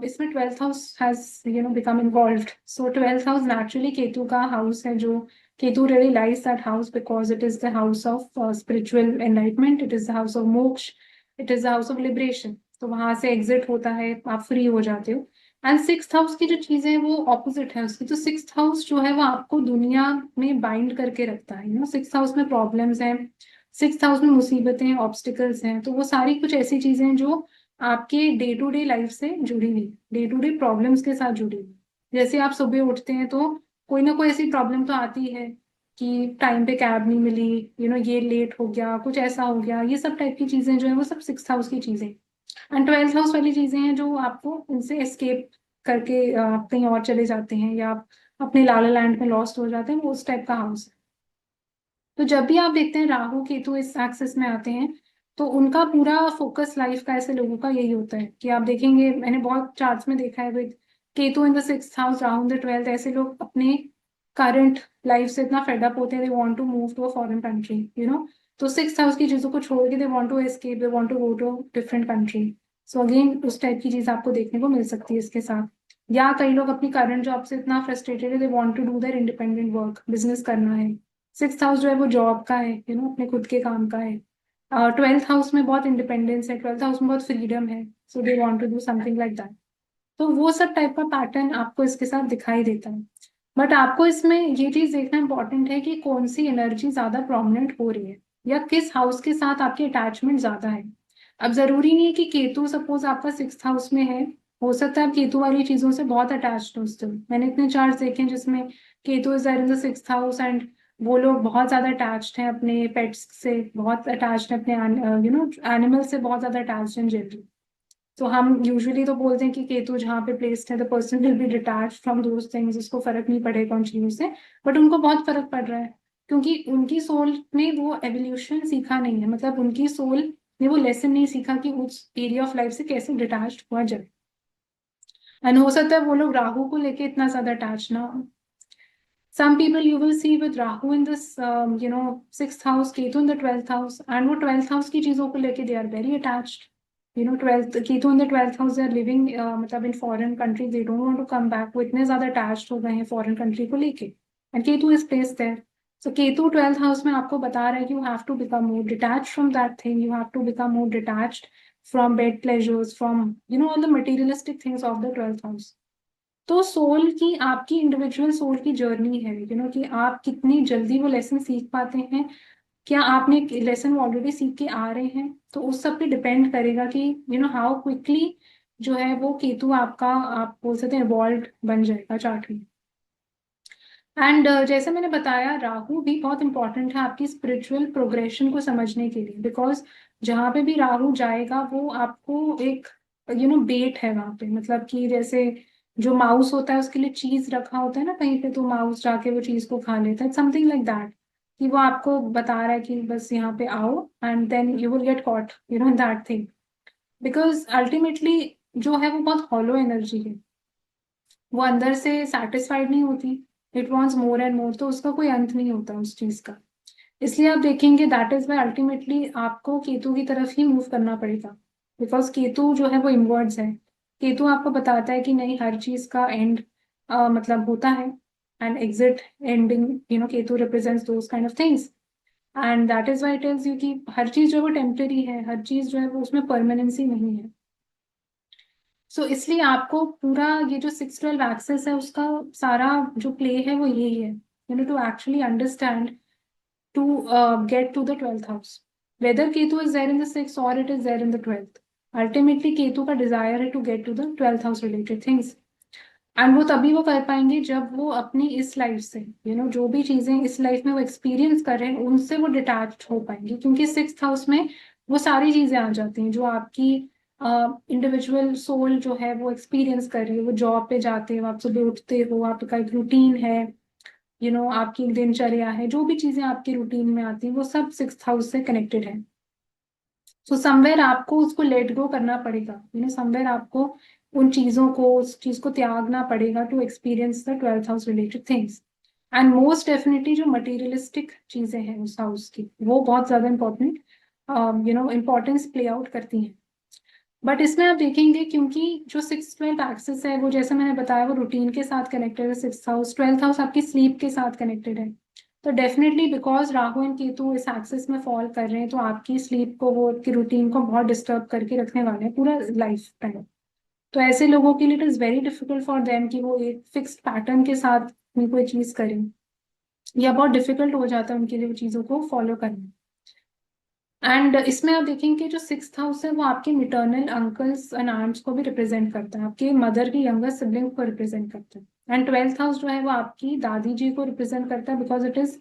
इसमें 12th house has become involved. So 12th house naturally Ketu का हाउस है, जो Ketu really lies that house because it is the house of spiritual enlightenment, it is the house of moksha, it is the house of liberation. तो वहां से exit होता है, आप free हो जाते हो। एंड 6th हाउस की जो चीजें हैं वो ऑपोजिट है उसकी। तो 6th हाउस जो है वो आपको दुनिया में बाइंड करके रखता है। 6th हाउस में प्रॉब्लम्स हैं, 6th हाउस में मुसीबतें, ऑब्स्टिकल्स हैं। तो वो सारी कुछ ऐसी चीजें हैं जो आपके डे टू डे लाइफ से जुड़ी हुई, डे टू डे प्रॉब्लम्स के साथ जुड़ी हुई। जैसे आप सुबह उठते हैं तो कोई ना कोई ऐसी प्रॉब्लम तो आती है कि टाइम पे कैब नहीं मिली, ये लेट हो गया, कुछ ऐसा हो गया। ये सब टाइप की चीजें जो है वो सब 6th हाउस की चीजें। एंड 12th हाउस वाली चीजें हैं जो आपको इनसे एस्केप करके कहीं और चले जाते हैं, या आप अपने लाला लैंड में लॉस्ट हो जाते हैं, वो उस टाइप का हाउस है। तो जब भी आप देखते हैं राहु केतु इस एक्सिस में आते हैं, तो उनका पूरा फोकस लाइफ का ऐसे लोगों का यही होता है कि आप देखेंगे, मैंने बहुत चार्ट्स में देखा है with Ketu in the 6th house, Rahu in the 12th, ऐसे लोग अपने करंट लाइफ से इतना फेड अप होते हैं, they want to move to a foreign country. तो 6th हाउस की चीजों को छोड़ के they want to escape, they want to go to different country. So again उस टाइप की चीज आपको देखने को मिल सकती है इसके साथ। या कई लोग अपनी करंट जॉब से इतना फ्रस्ट्रेटेड है, they want to do their independent work, business करना है। 6th हाउस जो है वो जॉब का है, अपने खुद के काम का है। 12th हाउस में बहुत इंडिपेंडेंस है, 12th हाउस में बहुत फ्रीडम है, so they want to do something like that. तो वो सब टाइप का पैटर्न आपको इसके साथ दिखाई देता है। बट आपको इसमें ये चीज देखना इंपॉर्टेंट है कि कौन सी एनर्जी ज्यादा प्रोमिनेंट हो रही है, या किस हाउस के साथ आपकी अटैचमेंट ज्यादा है। अब जरूरी नहीं है कि केतु सपोज आपका 6th हाउस में है, हो सकता है आप केतु वाली चीजों से बहुत अटैच्ड हो still। मैंने इतने चार्ट देखे हैं जिसमें Ketu is in the 6th house, and वो लोग बहुत ज्यादा अटैच्ड हैं अपने पेट्स से, बहुत अटैच्ड हैं अपने एनिमल से, बहुत ज्यादा अटैच्ड हैं जनरली। तो हम यूजुअली तो बोलते हैं कि केतु जहाँ पे प्लेस्ड है the person will be detach from those things, उसको फर्क नहीं पड़ेगा उन चीजों से। बट उनको बहुत फर्क पड़ रहा है, क्योंकि उनकी सोल ने वो एवोल्यूशन सीखा नहीं है, मतलब उनकी सोल ने वो लेसन नहीं सीखा कि उस एरिया ऑफ लाइफ से कैसे डिटैच हुआ जाए। एंड हो सकता है वो लोग राहु को लेके इतना ज्यादा अटैच ना हो। Some people you will see with Rahu in this, 6th house, Ketu in the 12th house, and वो 12th house की चीजों को लेके they are very attached. 12th Ketu in the 12th house, they are living मतलब in foreign country, they don't want to come back. वो इतने ज्यादा attached हो गए हैं foreign country को लेके, and Ketu is placed there. So Ketu 12th house में आपको बता रहा है कि you have to become more detached from that thing. You have to become more detached from bed pleasures, from all the materialistic things of the 12th house. तो soul की, आपकी individual soul की जर्नी है, कि आप कितनी जल्दी वो लेसन सीख पाते हैं। क्या आपने लेसन ऑलरेडी सीख के आ रहे हैं, तो उस सब पे डिपेंड करेगा कि हाउ क्विकली जो है वो केतु आपका, आप बोल सकते हैं, इवॉल्व बन जाएगा चार्ट में। एंड जैसे मैंने बताया, राहु भी बहुत इंपॉर्टेंट है आपकी स्पिरिचुअल प्रोग्रेशन को समझने के लिए, बिकॉज जहाँ पे भी राहु जाएगा वो आपको एक बेट है वहां पे, मतलब कि जैसे जो माउस होता है उसके लिए चीज रखा होता है ना कहीं पे, तो माउस जाके वो चीज को खा लेता है, समथिंग लाइक दैट। कि वो आपको बता रहा है कि बस यहाँ पे आओ, and then you will get caught in that thing. Because ultimately जो है वो बहुत हॉलो एनर्जी है, वो अंदर से सेटिस्फाइड नहीं होती, it wants more and more, तो उसका कोई अंत नहीं होता उस चीज का। इसलिए आप देखेंगे दैट इज वाई अल्टीमेटली आपको केतु की तरफ ही मूव करना पड़ेगा, बिकॉज केतु जो है वो इनवर्ड्स है। केतु आपको बताता है कि नहीं, हर चीज का एंड मतलब होता है, end exit, ending, Ketu represents those kind of things. And that is why tells you कि हर चीज जो है वो टेम्परेरी है, हर चीज जो है वो उसमें परमानेंसी नहीं है। सो इसलिए आपको पूरा ये जो 612 एक्सेस है उसका सारा जो प्ले है वो यही है, to actually understand, to get to the 12th house. Whether Ketu is there in the 6th or it is there in the 12th. Ultimately, Ketu का desire है to get to the 12th house related things. And वो तभी वो कर पाएंगे जब वो अपनी इस लाइफ से, जो भी चीजें इस लाइफ में वो एक्सपीरियंस कर रहे हैं उनसे वो डिटैच हो पाएंगे, क्योंकि 6th हाउस में वो सारी चीजें आ जाती हैं जो आपकी इंडिविजुअल सोल जो है वो एक्सपीरियंस कर रही है। वो जॉब पे जाते हो, आप सुबह उठते हो, आपका एक रूटीन है, आपकी एक दिनचर्या है, जो भी चीजें आपके रूटीन में आती हैं वो सब 6th हाउस से कनेक्टेड है। सो समवेयर आपको उसको लेट गो करना पड़ेगा, समवेयर आपको उन चीजों को, उस चीज को त्यागना पड़ेगा to experience the 12th house related things. And most definitely जो मटेरियलिस्टिक चीजें हैं उस हाउस की, वो बहुत ज्यादा इंपॉर्टेंट इम्पोर्टेंस प्ले आउट करती हैं। बट इसमें आप देखेंगे क्योंकि जो 6-12 एक्सिस है वो जैसे मैंने बताया वो रूटीन के साथ कनेक्टेड है। 6th हाउस 12th हाउस आपकी स्लीप के साथ कनेक्टेड है। तो definitely because Rahu and Ketu इस एक्सिस में फॉल कर रहे हैं तो आपकी स्लीप को वो आपकी रूटीन को बहुत डिस्टर्ब करके रखने वाले हैं पूरा लाइफ टाइम। तो ऐसे लोगों के लिए it is very difficult for them कि वो एक फिक्स्ड पैटर्न के साथ कोई चीज करें, या बहुत डिफिकल्ट हो जाता है उनके लिए वो चीजों को फॉलो करना। एंड इसमें आप देखेंगे जो 6th हाउस है वो आपके मिटर्नल अंकल्स एंड आंट्स को भी रिप्रेजेंट करता है, आपके मदर की यंगर सिबलिंग को रिप्रेजेंट करता है। एंड 12th हाउस जो है वो आपकी दादी जी को रिप्रेजेंट करता है because it is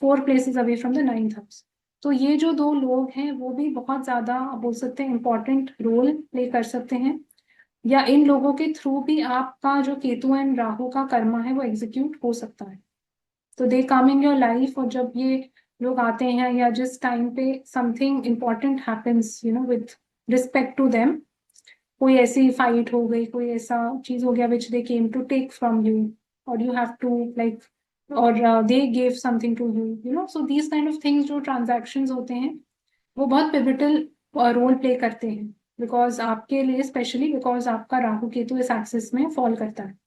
4 places away from the 9th house. तो ये जो दो लोग हैं वो भी बहुत ज्यादा आप बोल सकते हैं इंपॉर्टेंट रोल प्ले कर सकते हैं, या इन लोगों के थ्रू भी आपका जो केतु एंड राहु का कर्मा है वो एग्जीक्यूट हो सकता है। तो दे कम इन योर लाइफ, और जब ये लोग आते हैं या जिस टाइम पे something important happens with respect to them, कोई ऐसी फाइट हो गई, कोई ऐसा चीज हो गया which they came to take from you, और यू हैव टू लाइक, और they give something to you, so these kind of things जो ट्रांजैक्शंस होते हैं वो बहुत पिविटल रोल प्ले करते हैं, बिकॉज आपके लिए स्पेशली बिकॉज आपका राहु केतु इस एक्सिस में फॉल करता है।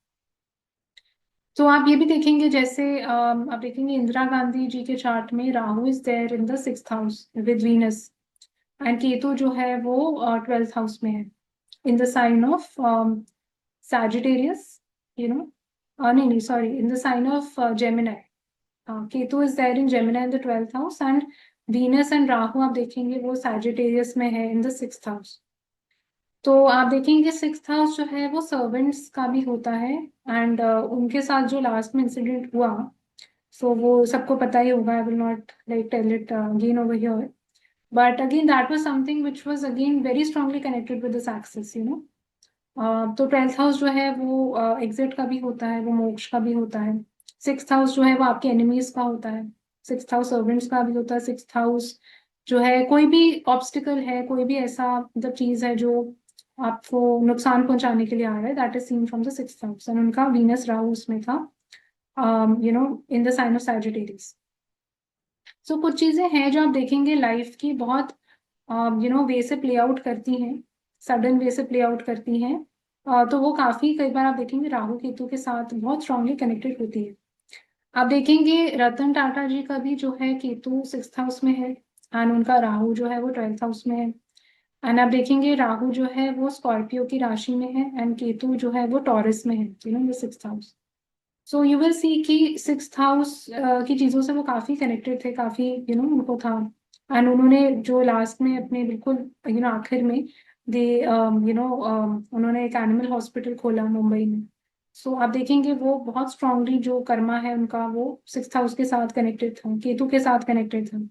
तो आप ये भी देखेंगे जैसे आप देखेंगे इंदिरा गांधी जी के चार्ट में Rahu is there in the 6th house with Venus, and Ketu जो है वो 12th हाउस में है in the sign of Sagittarius, नहीं नहीं sorry, in the sign of Gemini. Ketu is there in Gemini in the 12th house, and Venus and Rahu आप देखेंगे वो सैजिटेरियस में है इन द 6th हाउस। तो आप देखेंगे 6th हाउस जो है वो सर्वेंट्स का भी होता है, एंड उनके साथ जो लास्ट में इंसिडेंट हुआ, सो वो सबको पता ही होगा, I will not like tell it again over here, but again that was something which was again very strongly connected with this axis. तो 12th हाउस जो है वो एग्जिट का भी होता है, वो मोक्ष का भी होता है। 6th हाउस जो है वो आपके एनिमीज का होता है। 6th हाउस सर्वेंट्स का भी होता है। 6th हाउस जो है कोई भी ऑब्स्टिकल है, कोई भी ऐसा मतलब चीज है जो आपको नुकसान पहुंचाने के लिए आ रहा है, that is seen from the 6th house, and उनका वीनस राहु उसमें था, in the sign of Sagittarius. So कुछ चीजें हैं जो आप देखेंगे लाइफ की बहुत वे से प्ले आउट करती हैं, सडन वे से प्ले आउट करती हैं। तो वो काफी कई बार आप देखेंगे राहु केतु के साथ बहुत स्ट्रांगली कनेक्टेड होती है। आप देखेंगे रतन टाटा जी का भी जो है केतु 6th हाउस में है, एंड उनका राहु जो है वो 12th हाउस में है। एंड आप देखेंगे राहु जो है वो स्कॉर्पियो की राशि में है, एंड केतु जो है वो टॉरस में है, ये 6th house. So you will see कि 6th हाउस की चीजों से वो काफी कनेक्टेड थे, काफी उनको था। एंड उन्होंने जो लास्ट में अपने बिल्कुल आखिर में दे उन्होंने एक एनिमल हॉस्पिटल खोला मुंबई में। सो आप देखेंगे वो बहुत स्ट्रांगली जो कर्मा है उनका वो 6th हाउस के साथ कनेक्टेड था, केतु के साथ कनेक्टेड था।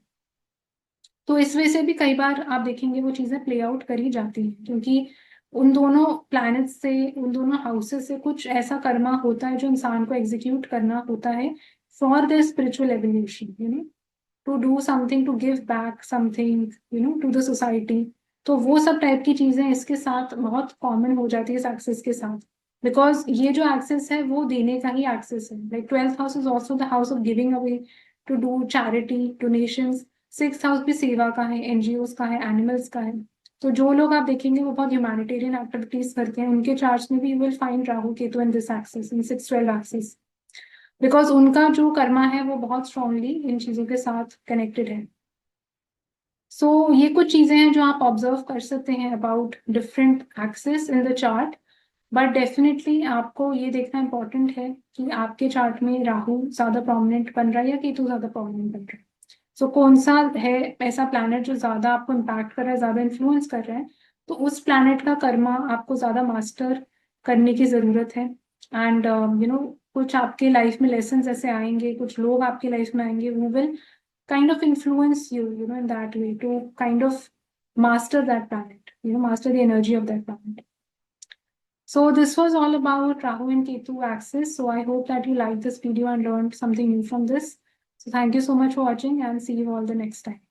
तो इस वजह से भी कई बार आप देखेंगे वो चीजें प्ले आउट करी जाती हैं, क्योंकि उन दोनों प्लैनेट्स से, उन दोनों हाउसेस से कुछ ऐसा कर्मा होता है जो इंसान को एग्जीक्यूट करना होता है for the spiritual evolution, to do something, to give back something to the society. तो वो सब टाइप की चीजें इसके साथ बहुत कॉमन हो जाती है इस एक्सेस के साथ, बिकॉज ये जो एक्सेस है वो देने का ही एक्सेस है। Like 12th house is also the house of giving away, to do charity donations. 6th house भी सेवा का है, एनजीओ का है, एनिमल्स का है। तो जो लोग आप देखेंगे वो बहुत ह्यूमैनिटेरियन एक्टिविटीज करते हैं, उनके चार्ट्स में भी you will find Rahu Ketu in this axis, in 6-12 axis, because उनका जो कर्मा है वो बहुत स्ट्रांगली इन चीजों के साथ कनेक्टेड है। सो ये कुछ चीजें हैं जो आप ऑब्जर्व कर सकते हैं about different axis in the chart. But definitely आपको ये देखना इंपॉर्टेंट है कि आपके चार्ट में राहु ज्यादा प्रोमिनेंट बन रहा है या केतु ज्यादा प्रोमिनेंट बन रहा है। सो कौन सा है ऐसा प्लैनेट जो ज्यादा आपको इम्पैक्ट कर रहा है, ज्यादा इन्फ्लुएंस कर रहा है, तो उस प्लैनेट का कर्मा आपको ज्यादा मास्टर करने की जरूरत है। एंड कुछ आपके लाइफ में लेसन ऐसे आएंगे, कुछ लोग आपकी लाइफ में आएंगे who will kind of influence you, in that way to kind of master that planet, master the energy of that planet. So this was all about Rahu and Ketu axis. So I hope that you liked this video and learned something new from this. So thank you so much for watching, and see you all the next time.